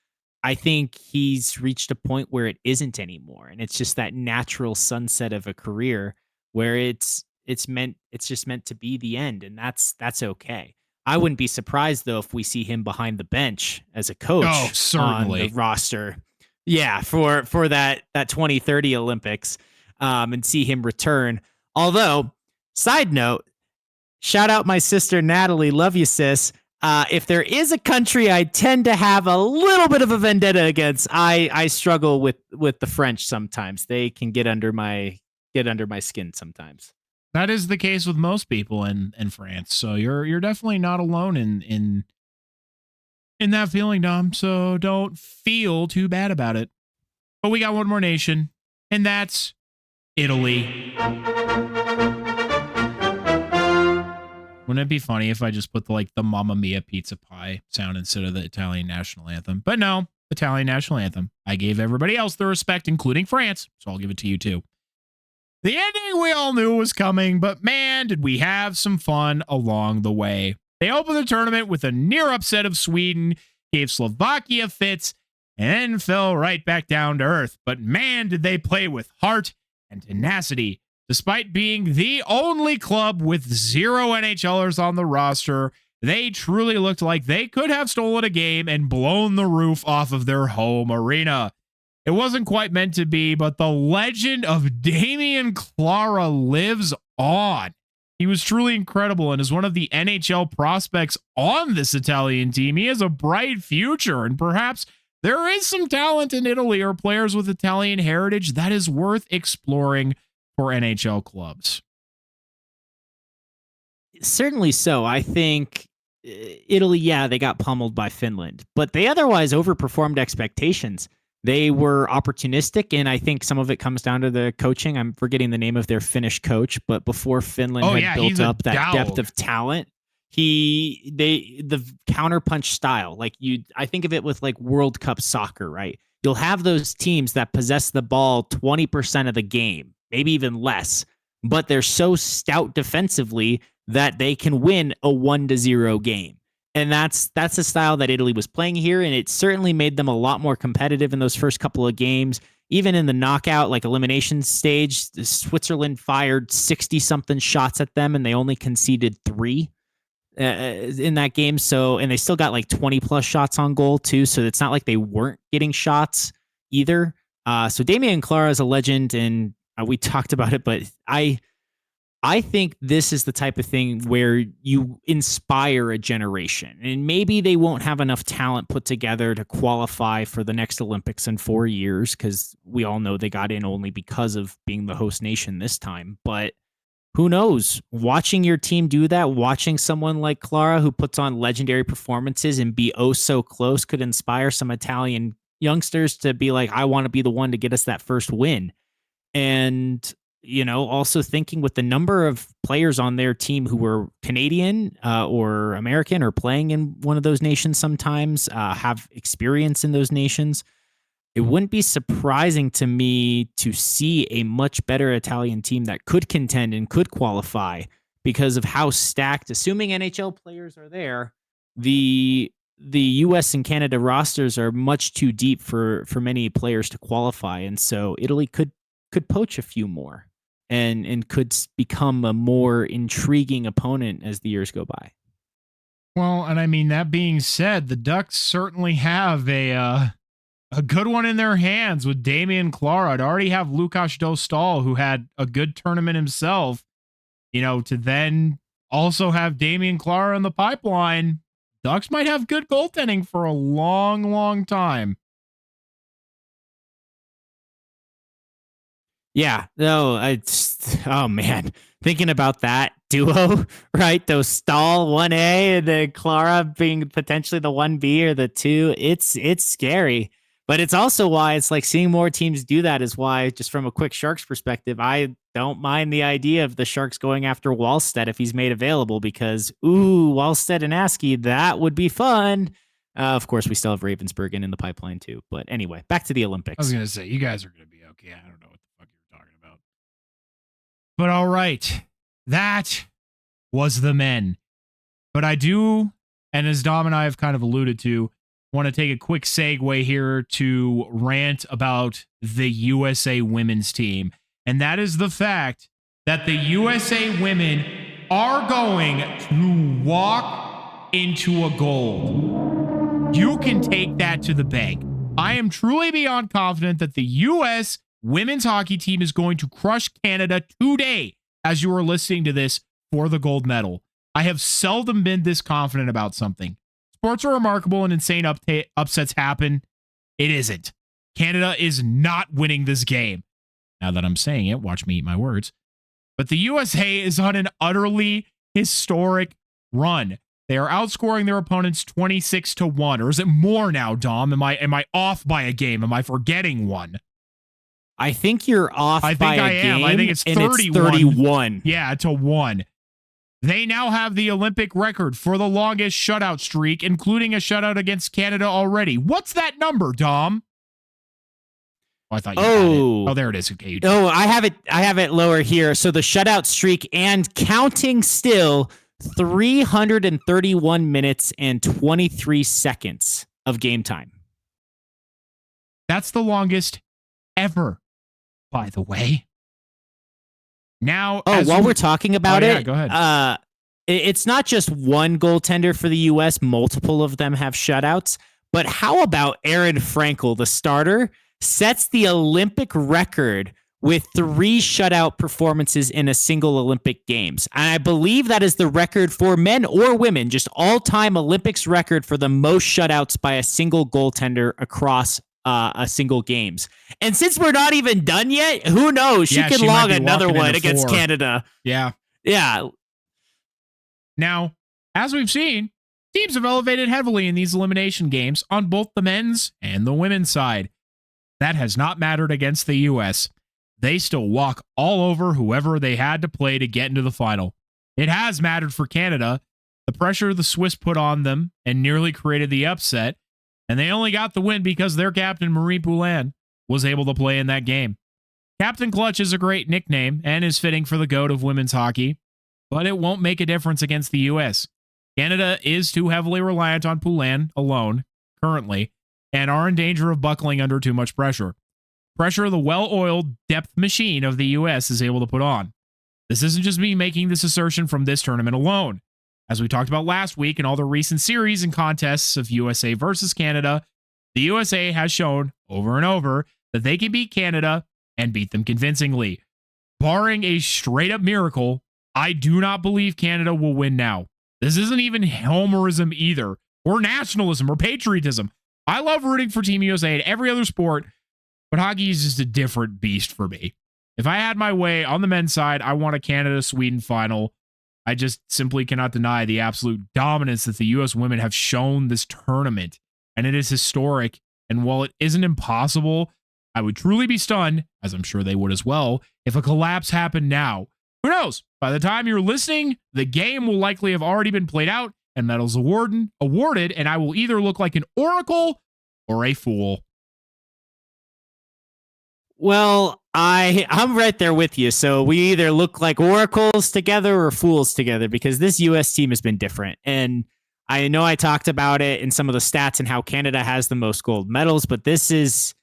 I think he's reached a point where it isn't anymore. And it's just that natural sunset of a career where it's just meant to be the end. And that's okay. I wouldn't be surprised though if we see him behind the bench as a coach on the roster. Yeah, for that 2030 Olympics, and see him return. Although, side note, shout out my sister, Natalie. Love you, sis. If there is a country I tend to have a little bit of a vendetta against, I struggle with the French sometimes. They can get under my skin sometimes. That is the case with most people in France. So you're definitely not alone in that feeling, Dom. So don't feel too bad about it. But we got one more nation, and that's Italy. Wouldn't it be funny if I just put the Mamma Mia pizza pie sound instead of the Italian national anthem? But no, Italian national anthem. I gave everybody else the respect, including France, so I'll give it to you too. The ending we all knew was coming, but man, did we have some fun along the way. They opened the tournament with a near upset of Sweden, gave Slovakia fits, and then fell right back down to earth. But man, did they play with heart and tenacity. Despite being the only club with 0 NHLers on the roster, they truly looked like they could have stolen a game and blown the roof off of their home arena. It wasn't quite meant to be, but the legend of Damian Clara lives on. He was truly incredible and is one of the NHL prospects on this Italian team. He has a bright future, and perhaps there is some talent in Italy or players with Italian heritage that is worth exploring for NHL clubs. Certainly so. I think Italy, they got pummeled by Finland, but they otherwise overperformed expectations. They were opportunistic, and I think some of it comes down to the coaching. I'm forgetting the name of their Finnish coach, but before Finland had built up that depth of talent, the counterpunch style, I think of it with World Cup soccer, right? You'll have those teams that possess the ball 20% of the game, maybe even less, but they're so stout defensively that they can win a 1-0 game. And that's the style that Italy was playing here, and it certainly made them a lot more competitive in those first couple of games. even in the knockout, like elimination stage, Switzerland fired 60 something shots at them and they only conceded 3 in that game. So, and they still got like 20 plus shots on goal too. So it's not like they weren't getting shots either. So Damian Clara is a legend, and we talked about it, but I think this is the type of thing where you inspire a generation, and maybe they won't have enough talent put together to qualify for the next Olympics in 4 years, because we all know they got in only because of being the host nation this time. But who knows? Watching your team do that, watching someone like Clara who puts on legendary performances and be oh so close could inspire some Italian youngsters to be like, I want to be the one to get us that first win. And also thinking with the number of players on their team who were Canadian or American or playing in one of those nations sometimes, have experience in those nations, it wouldn't be surprising to me to see a much better Italian team that could contend and could qualify because of how stacked, assuming NHL players are there, the US and Canada rosters are much too deep for many players to qualify. And so Italy could poach a few more and could become a more intriguing opponent as the years go by. Well, and I mean, that being said, the Ducks certainly have a good one in their hands with Damian Clara. I'd already have Lukáš Dostal, who had a good tournament himself, to then also have Damian Clara in the pipeline. Ducks might have good goaltending for a long, long time. Yeah, no, oh man, thinking about that duo, right? Those Stahl 1A and then Clara being potentially the 1B or the 2, it's scary. But it's also why it's like seeing more teams do that is why, just from a quick Sharks perspective, I don't mind the idea of the Sharks going after Wallstedt if he's made available, because, Wallstedt and Askey, that would be fun. Of course, we still have Ravensburgen in the pipeline too. But anyway, back to the Olympics. I was going to say, you guys are going to be okay. I don't know what the fuck you're talking about. But all right, that was the men. But I do, and as Dom and I have kind of alluded to, want to take a quick segue here to rant about the USA women's team. And that is the fact that the USA women are going to walk into a gold. You can take that to the bank. I am truly beyond confident that the U.S. women's hockey team is going to crush Canada today as you are listening to this for the gold medal. I have seldom been this confident about something. Sports are remarkable and insane upsets happen. It isn't. Canada is not winning this game. Now that I'm saying it, watch me eat my words. But the USA is on an utterly historic run. They are outscoring their opponents 26-1. Or is it more now, Dom? Am I off by a game? Am I forgetting one? I think you're off by a game. I think it's 31. Yeah, to 1. They now have the Olympic record for the longest shutout streak, including a shutout against Canada already. What's that number, Dom? Oh, I thought you had it. Oh, there it is. Okay. I have it lower here. So the shutout streak and counting still 331 minutes and 23 seconds of game time. That's the longest ever, by the way. Now, while we're talking about it, go ahead. It's not just one goaltender for the U.S. Multiple of them have shutouts. But how about Aaron Frankel, the starter, sets the Olympic record with 3 shutout performances in a single Olympic Games. And I believe that is the record for men or women, just all-time Olympics record for the most shutouts by a single goaltender across a single games. And since we're not even done yet, who knows? She could log another one against 4. Canada. Yeah. Yeah. Now, as we've seen, teams have elevated heavily in these elimination games on both the men's and the women's side. That has not mattered against the U.S. They still walk all over whoever they had to play to get into the final. It has mattered for Canada. The pressure the Swiss put on them and nearly created the upset. And they only got the win because their captain, Marie Poulin, was able to play in that game. Captain Clutch is a great nickname and is fitting for the GOAT of women's hockey, but it won't make a difference against the U.S. Canada is too heavily reliant on Poulin alone, currently, and are in danger of buckling under too much pressure. pressure the well-oiled depth machine of the U.S. is able to put on. This isn't just me making this assertion from this tournament alone. As we talked about last week in all the recent series and contests of USA versus Canada, the USA has shown over and over that they can beat Canada and beat them convincingly. Barring a straight-up miracle, I do not believe Canada will win now. This isn't even homerism either, or nationalism, or patriotism. I love rooting for Team USA in every other sport, but hockey is just a different beast for me. If I had my way on the men's side, I want a Canada-Sweden final. I just simply cannot deny the absolute dominance that the U.S. women have shown this tournament, and it is historic. And while it isn't impossible, I would truly be stunned, as I'm sure they would as well, if a collapse happened now. Who knows? By the time you're listening, the game will likely have already been played out and medals awarded, and I will either look like an oracle or a fool. Well, I'm right there with you. So we either look like oracles together or fools together, because this U.S. team has been different. And I know I talked about it in some of the stats and how Canada has the most gold medals, but this is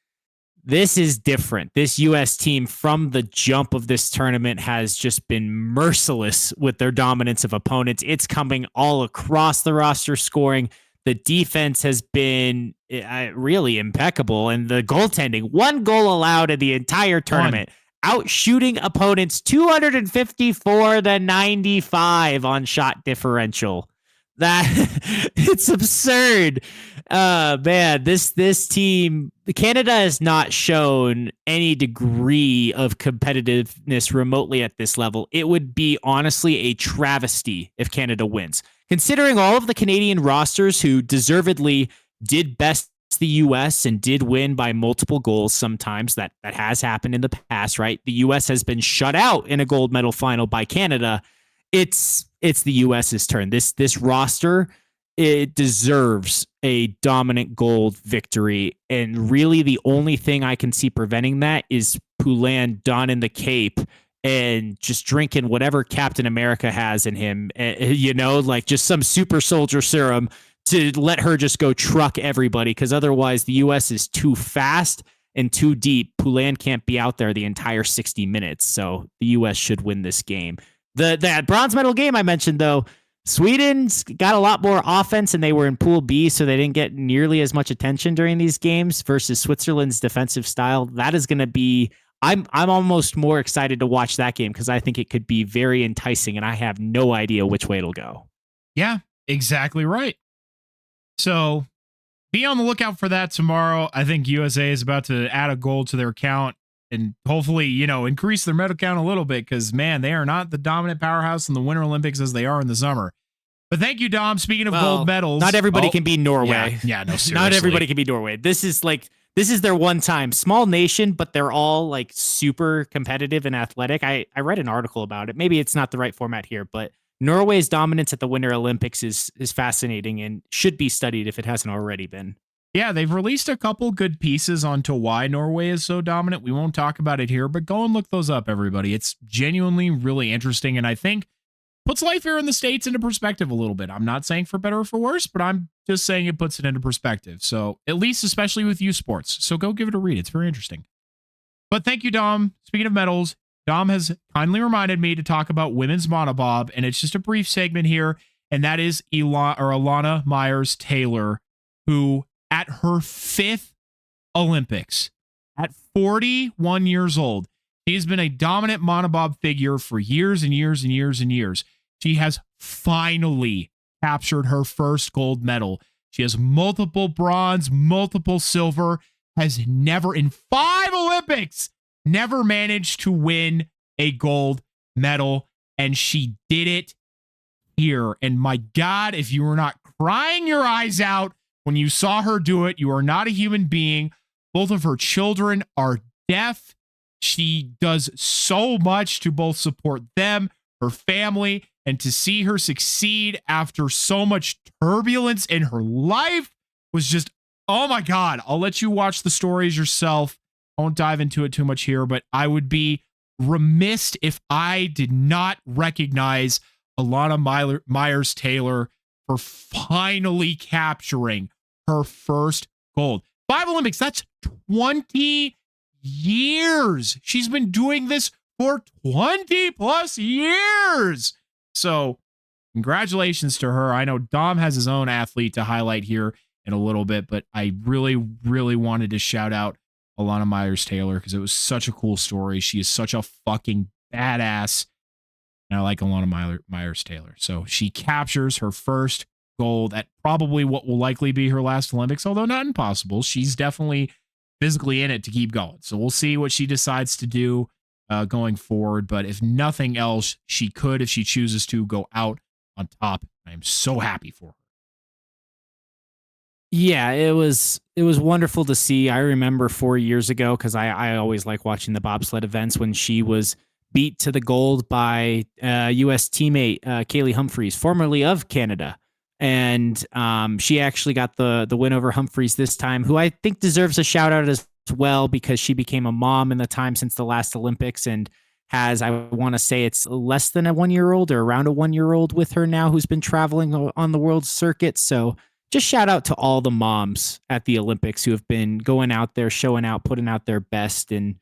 different. This U.S. team from the jump of this tournament has just been merciless with their dominance of opponents. It's coming all across the roster scoring. The defense has been really impeccable. And the goaltending, 1 goal allowed in the entire tournament, out shooting opponents 254 to 95 on shot differential. That it's absurd. Man, this team, Canada has not shown any degree of competitiveness remotely at this level. It would be honestly a travesty if Canada wins. Considering all of the Canadian rosters who deservedly did best the U.S. and did win by multiple goals sometimes, that has happened in the past, right? The U.S. has been shut out in a gold medal final by Canada. It's the U.S.'s turn. This roster, it deserves a dominant gold victory. And really the only thing I can see preventing that is Poulin donning the cape and just drinking whatever Captain America has in him, like just some super soldier serum to let her just go truck everybody, because otherwise the U.S. is too fast and too deep. Poulin can't be out there the entire 60 minutes, so the U.S. should win this game. That bronze medal game I mentioned, though, Sweden's got a lot more offense, and they were in Pool B, so they didn't get nearly as much attention during these games versus Switzerland's defensive style. That is going to be... I'm almost more excited to watch that game because I think it could be very enticing, and I have no idea which way it'll go. Yeah, exactly right. So be on the lookout for that tomorrow. I think USA is about to add a goal to their count and hopefully, increase their medal count a little bit because, man, they are not the dominant powerhouse in the Winter Olympics as they are in the summer. But thank you, Dom. Speaking of gold medals. Not everybody can be Norway. Yeah, no, seriously. Not everybody can be Norway. This is their one time. Small nation, but they're all like super competitive and athletic. I read an article about it. Maybe it's not the right format here, but Norway's dominance at the Winter Olympics is fascinating and should be studied if it hasn't already been. Yeah, they've released a couple good pieces onto why Norway is so dominant. We won't talk about it here, but go and look those up, everybody. It's genuinely really interesting, and I think puts life here in the States into perspective a little bit. I'm not saying for better or for worse, but I'm just saying it puts it into perspective. So at least, especially with youth sports. So go give it a read. It's very interesting. But thank you, Dom. Speaking of medals, Dom has kindly reminded me to talk about women's monobob, and it's just a brief segment here, and that is Ilana Myers-Taylor, who at her 5th Olympics, at 41 years old, she has been a dominant monobob figure for years and years and years and years. She has finally captured her first gold medal. She has multiple bronze, multiple silver, has never in 5 Olympics, never managed to win a gold medal. And she did it here. And my God, if you were not crying your eyes out when you saw her do it, you are not a human being. Both of her children are deaf. She does so much to both support them, her family, and to see her succeed after so much turbulence in her life was just, oh my God. I'll let you watch the stories yourself. I won't dive into it too much here, but I would be remiss if I did not recognize Ilana Myers-Taylor for finally capturing her first gold. 5 Olympics, that's 20 years. She's been doing this for 20 plus years. So congratulations to her. I know Dom has his own athlete to highlight here in a little bit, but I really, really wanted to shout out Alana Myers-Taylor because it was such a cool story. She is such a fucking badass. And I like Alana Myers-Taylor. So she captures her first gold at probably what will likely be her last Olympics, although not impossible. She's definitely physically in it to keep going. So we'll see what she decides to do going forward. But if nothing else, she could, if she chooses to, go out on top. I am so happy for her. Yeah, it was wonderful to see. I remember 4 years ago, because I always like watching the bobsled events, when she was beat to the gold by U.S. teammate Kaylee Humphreys, formerly of Canada. And she actually got the win over Humphreys this time, who I think deserves a shout out as well, because she became a mom in the time since the last Olympics and has, I want to say it's less than a 1-year-old or around a 1-year-old with her now, who's been traveling on the world circuit. So just shout out to all the moms at the Olympics who have been going out there, showing out, putting out their best. And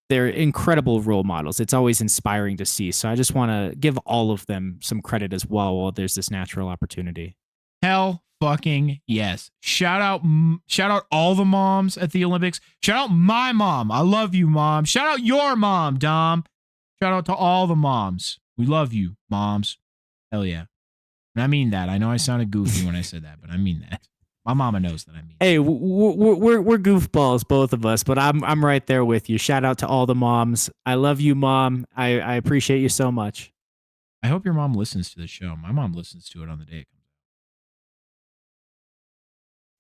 they're incredible role models. It's always inspiring to see. So I just want to give all of them some credit as well while there's this natural opportunity. Hell fucking yes. Shout out all the moms at the Olympics. Shout out my mom. I love you, mom. Shout out your mom, Dom. Shout out to all the moms. We love you, moms. Hell yeah. And I mean that. I know I sounded goofy when I said that, but I mean that. My mama knows that I mean. Hey, we're goofballs, both of us, but I'm right there with you. Shout out to all the moms. I love you, Mom. I appreciate you so much. I hope your mom listens to the show. My mom listens to it on the day it comes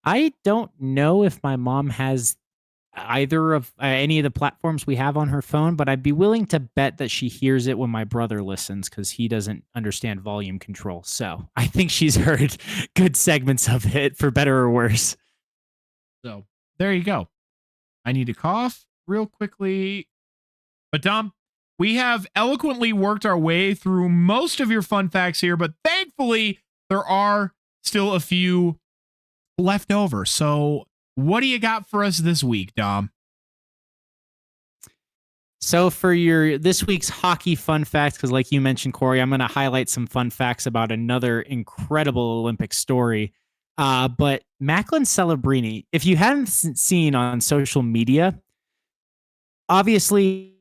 out. I don't know if my mom has either of any of the platforms we have on her phone, but I'd be willing to bet that she hears it when my brother listens, because he doesn't understand volume control. So I think she's heard good segments of it, for better or worse. So there you go. I need to cough real quickly. But Dom, we have eloquently worked our way through most of your fun facts here, but thankfully there are still a few left over. So what do you got for us this week, Dom? So for this week's hockey fun facts, because like you mentioned, Corey, I'm going to highlight some fun facts about another incredible Olympic story. But Macklin Celebrini, if you haven't seen on social media, obviously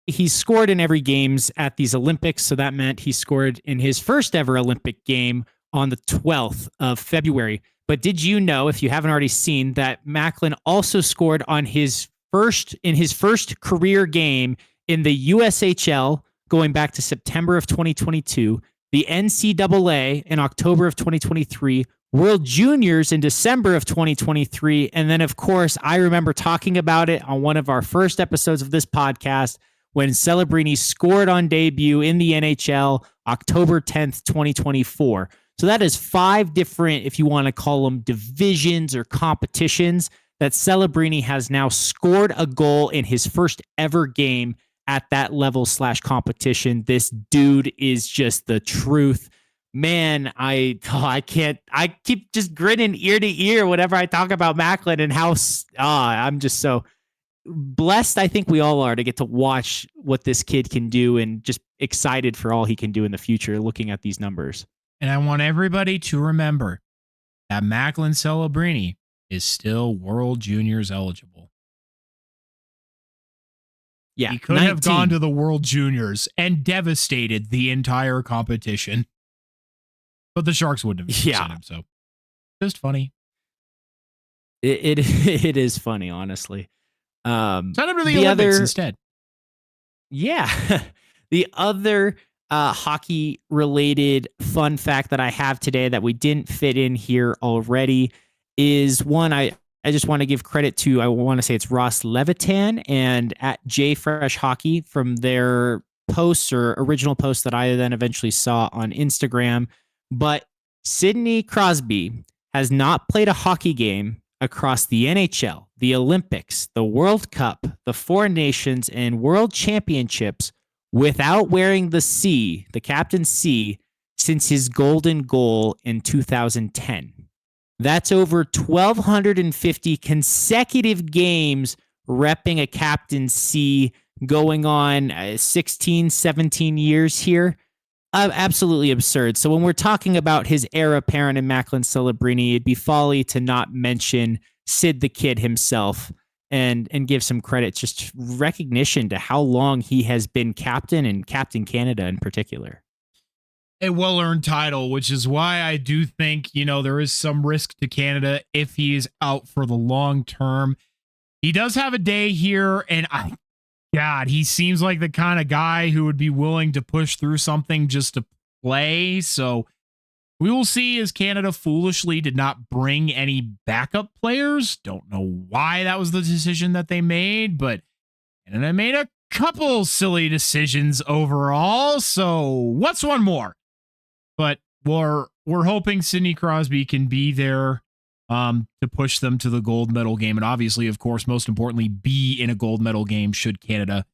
he's scored in every games at these Olympics. So that meant he scored in his first ever Olympic game on the 12th of February. But did you know, if you haven't already seen, that Macklin also scored in his first career game in the USHL going back to September of 2022, the NCAA in October of 2023, World Juniors in December of 2023, and then, of course, I remember talking about it on one of our first episodes of this podcast when Celebrini scored on debut in the NHL October 10th, 2024. So that is 5 different, if you want to call them divisions or competitions, that Celebrini has now scored a goal in his first ever game at that level / competition. This dude is just the truth. Man, I keep just grinning ear to ear whenever I talk about Macklin and how I'm just so blessed. I think we all are to get to watch what this kid can do, and just excited for all he can do in the future looking at these numbers. And I want everybody to remember that Macklin Celebrini is still World Juniors eligible. Yeah, he could 19. have gone to the World Juniors and devastated the entire competition, but the Sharks wouldn't have sent him. So just funny. It is funny, honestly. Send him to the Olympics instead. Yeah, the other hockey-related fun fact that I have today that we didn't fit in here already is one I just want to give credit to. I want to say it's Ross Levitan and at JFresh Hockey from their posts or original posts that I then eventually saw on Instagram. But Sidney Crosby has not played a hockey game across the NHL, the Olympics, the World Cup, the Four Nations, and World Championships without wearing the C, the captain's C, since his golden goal in 2010. That's over 1,250 consecutive games repping a captaincy, going on 16, 17 years here. Absolutely absurd. So when we're talking about his heir apparent in Macklin Celebrini, it'd be folly to not mention Sid the Kid himself and give some credit, just recognition to how long he has been captain and Captain Canada in particular. A well-earned title, which is why I do think, there is some risk to Canada if he is out for the long term. He does have a day here, and God, he seems like the kind of guy who would be willing to push through something just to play. So we will see, as Canada foolishly did not bring any backup players. Don't know why that was the decision that they made, but Canada made a couple silly decisions overall. So what's one more? But we're hoping Sidney Crosby can be there to push them to the gold medal game. And obviously, of course, most importantly, be in a gold medal game should Canada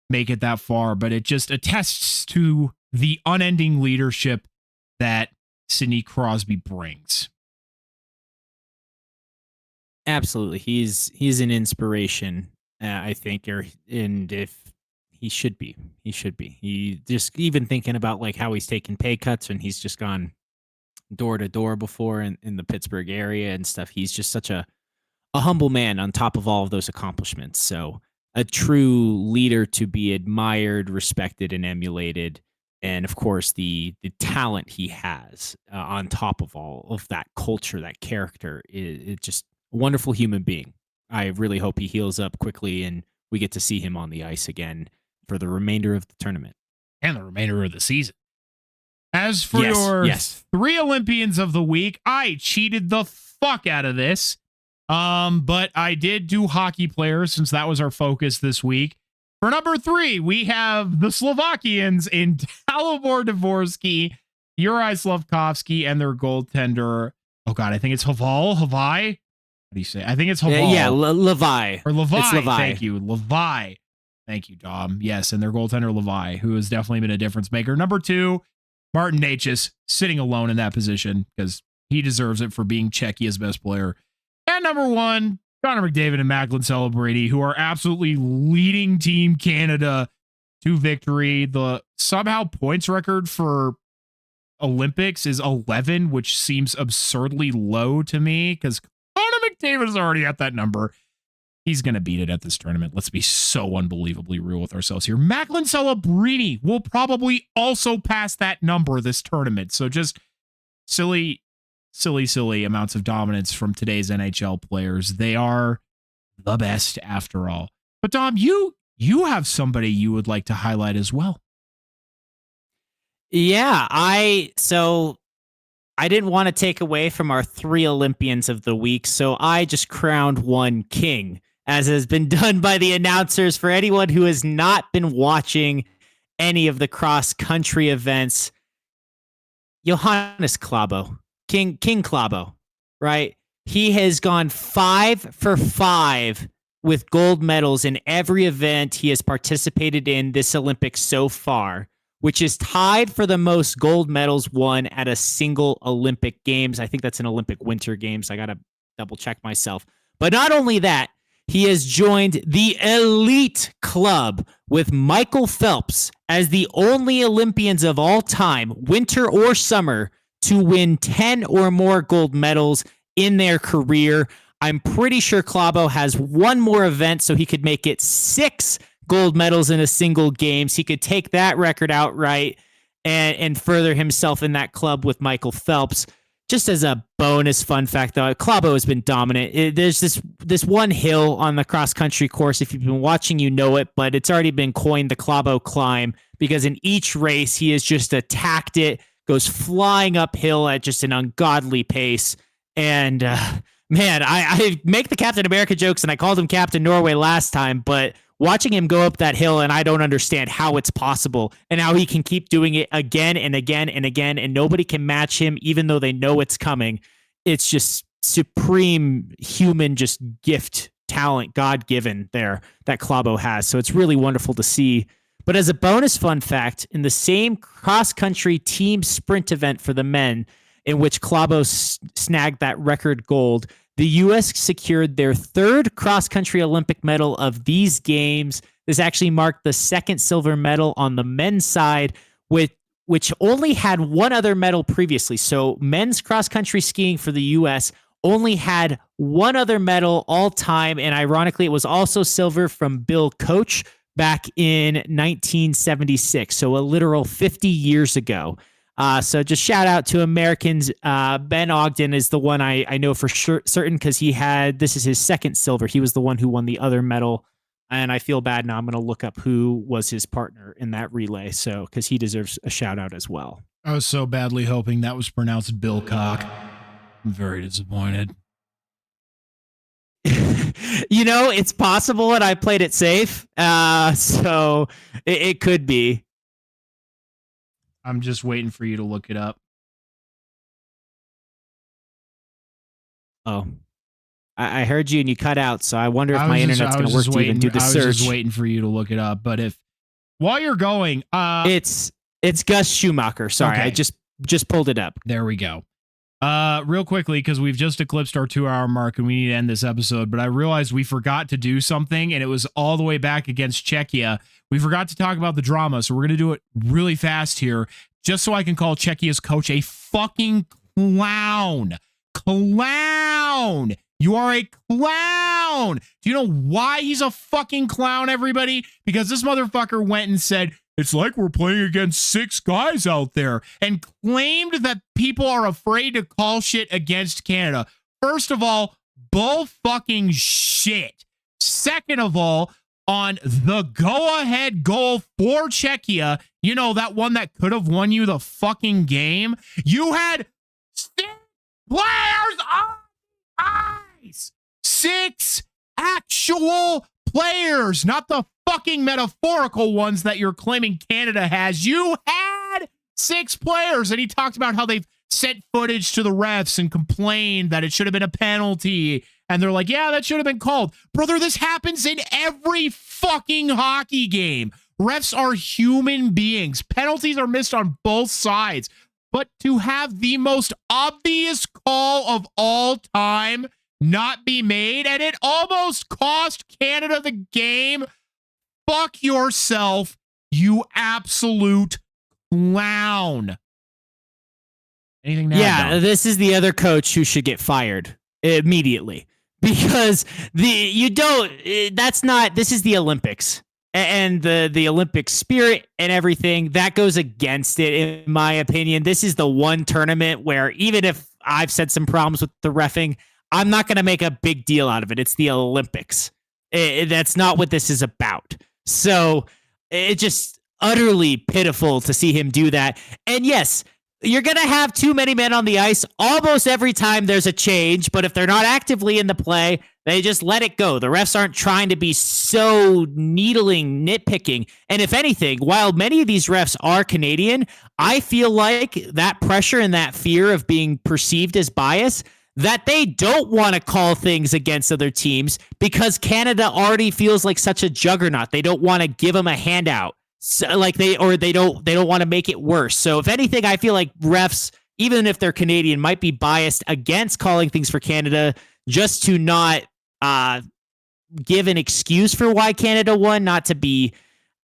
make it that far. But it just attests to the unending leadership that Sidney Crosby brings. Absolutely. He's an inspiration, I think, and if he should be. He just, even thinking about like how he's taken pay cuts and he's just gone door to door before in the Pittsburgh area and stuff. He's just such a humble man on top of all of those accomplishments. So a true leader to be admired, respected, and emulated. And of course, the talent he has on top of all of that culture, that character, is just a wonderful human being. I really hope he heals up quickly and we get to see him on the ice again for the remainder of the tournament. And the remainder of the season. As for your 3 Olympians of the week, I cheated the fuck out of this. But I did do hockey players since that was our focus this week. For number 3, we have the Slovakians in Dalibor Dvorsky, Juraj Slafkovsky, and their goaltender. Oh God, I think it's Haval. What do you say? I think it's Haval. Yeah, Levi. Or Levi. It's Levi. Thank you, Levi. Thank you, Dom. Yes, and their goaltender Levi, who has definitely been a difference maker. Number 2, Martin Necas, sitting alone in that position because he deserves it for being Czechia's best player. And number 1, Connor McDavid and Macklin Celebrini, who are absolutely leading Team Canada to victory. The somehow points record for Olympics is 11, which seems absurdly low to me because Connor McDavid is already at that number. He's going to beat it at this tournament. Let's be so unbelievably real with ourselves here. Macklin Celebrini will probably also pass that number this tournament. So just silly amounts of dominance from today's NHL players. They are the best after all. But Dom, you have somebody you would like to highlight as well. Yeah, I didn't want to take away from our 3 Olympians of the week, so I just crowned one king, as has been done by the announcers. For anyone who has not been watching any of the cross-country events, Johannes Klæbo, King Klæbo, right? He has gone 5 for 5 with gold medals in every event he has participated in this Olympics so far, which is tied for the most gold medals won at a single Olympic Games. I think that's an Olympic Winter Games. I got to double check myself. But not only that, he has joined the elite club with Michael Phelps as the only Olympians of all time, winter or summer, to win 10 or more gold medals in their career. I'm pretty sure Klæbo has one more event, so he could make it 6 gold medals in a single games. He could take that record outright and further himself in that club with Michael Phelps. Just as a bonus fun fact, though, Klæbo has been dominant. There's this one hill on the cross-country course. If you've been watching, you know it, but it's already been coined the Klæbo climb because in each race, he has just attacked it, goes flying uphill at just an ungodly pace. And man, I make the Captain America jokes, and I called him Captain Norway last time, but watching him go up that hill, and I don't understand how it's possible and how he can keep doing it again and again and again, and nobody can match him even though they know it's coming. It's just supreme human just gift, talent, God-given there that Klæbo has. So it's really wonderful to see. But as a bonus fun fact, in the same cross-country team sprint event for the men, in which Klabo snagged that record gold. The U.S. secured their third cross-country Olympic medal of these games. This actually marked the second silver medal on the men's side, which only had one other medal previously. So men's cross-country skiing for the U.S. only had one other medal all time, and ironically, it was also silver from Bill Koch back in 1976, so a literal 50 years ago. So just shout out to Americans. Ben Ogden is the one I know for certain because this is his second silver. He was the one who won the other medal. And I feel bad now. I'm going to look up who was his partner in that relay. So, because he deserves a shout out as well. I was so badly hoping that was pronounced Bill Cock. I'm very disappointed. It's possible, and I played it safe. So it could be. I'm just waiting for you to look it up. Oh, I heard you and you cut out, so I wonder if my internet's going to work to even do the search. I was just waiting for you to look it up, but while you're going, it's Gus Schumacher. Sorry, okay. I just pulled it up. There we go. Real quickly, because we've just eclipsed our 2-hour mark and we need to end this episode, but I realized we forgot to do something, and it was all the way back against Czechia. We forgot to talk about the drama, so we're going to do it really fast here, just so I can call Czechia's coach a fucking clown. Clown! You are a clown! Do you know why he's a fucking clown, everybody? Because this motherfucker went and said, it's like we're playing against 6 guys out there, and claimed that people are afraid to call shit against Canada. First of all, bull fucking shit. Second of all, on the go-ahead goal for Czechia, that one that could have won you the fucking game, you had 6 players on ice. 6 actual players, not the fucking metaphorical ones that you're claiming Canada has. You had 6 players, and he talked about how they've sent footage to the refs and complained that it should have been a penalty, and they're like, yeah, that should have been called. Brother, this happens in every fucking hockey game. Refs are human beings. Penalties are missed on both sides, but to have the most obvious call of all time not be made, and it almost cost Canada the game. Fuck yourself, you absolute clown. Anything now? Yeah, this is the other coach who should get fired immediately, because this is the Olympics, and the Olympic spirit and everything that goes against it, in my opinion. This is the one tournament where, even if I've said some problems with the reffing, I'm not going to make a big deal out of it. It's the Olympics. That's not what this is about. So it's just utterly pitiful to see him do that. And yes, you're going to have too many men on the ice almost every time there's a change, but if they're not actively in the play, they just let it go. The refs aren't trying to be so needling, nitpicking. And if anything, while many of these refs are Canadian, I feel like that pressure and that fear of being perceived as bias, that they don't want to call things against other teams because Canada already feels like such a juggernaut. They don't want to give them a handout. So, they don't want to make it worse. So if anything, I feel like refs, even if they're Canadian, might be biased against calling things for Canada just to not give an excuse for why Canada won, not to be,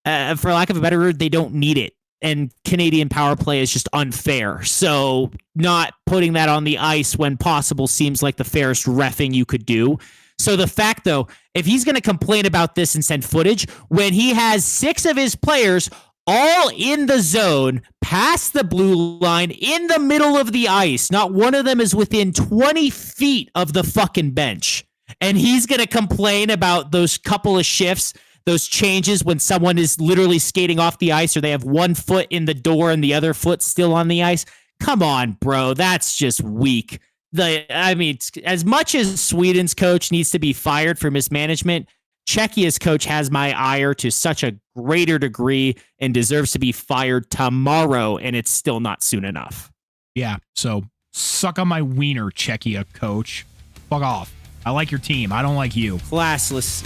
for lack of a better word, they don't need it. And Canadian power play is just unfair. So not putting that on the ice when possible seems like the fairest reffing you could do. So the fact, though, if he's going to complain about this and send footage, when he has 6 of his players all in the zone, past the blue line, in the middle of the ice, not one of them is within 20 feet of the fucking bench, and he's going to complain about those couple of shifts, those changes when someone is literally skating off the ice or they have one foot in the door and the other foot still on the ice. Come on, bro. That's just weak. As much as Sweden's coach needs to be fired for mismanagement, Czechia's coach has my ire to such a greater degree and deserves to be fired tomorrow, and it's still not soon enough. Yeah, so suck on my wiener, Czechia coach. Fuck off. I like your team. I don't like you. Classless.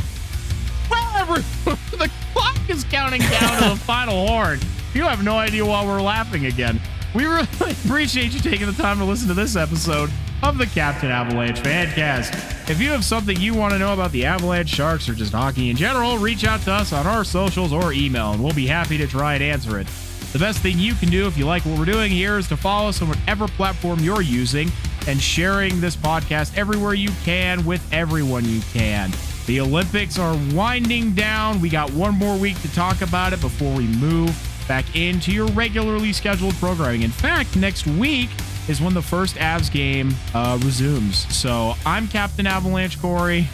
Well, the clock is counting down to the final horn. You have no idea why we're laughing again. We really appreciate you taking the time to listen to this episode of the Captain Avalanche Fancast. If you have something you want to know about the Avalanche, Sharks, or just hockey in general, reach out to us on our socials or email, and we'll be happy to try and answer it. The best thing you can do if you like what we're doing here is to follow us on whatever platform you're using and sharing this podcast everywhere you can with everyone you can. The Olympics are winding down. We got one more week to talk about it before we move back into your regularly scheduled programming. In fact, next week is when the first Avs game resumes. So I'm Captain Avalanche Corey.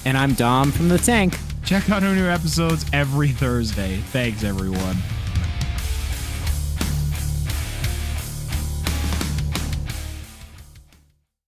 And I'm Dom from the Tank. Check out our new episodes every Thursday. Thanks, everyone.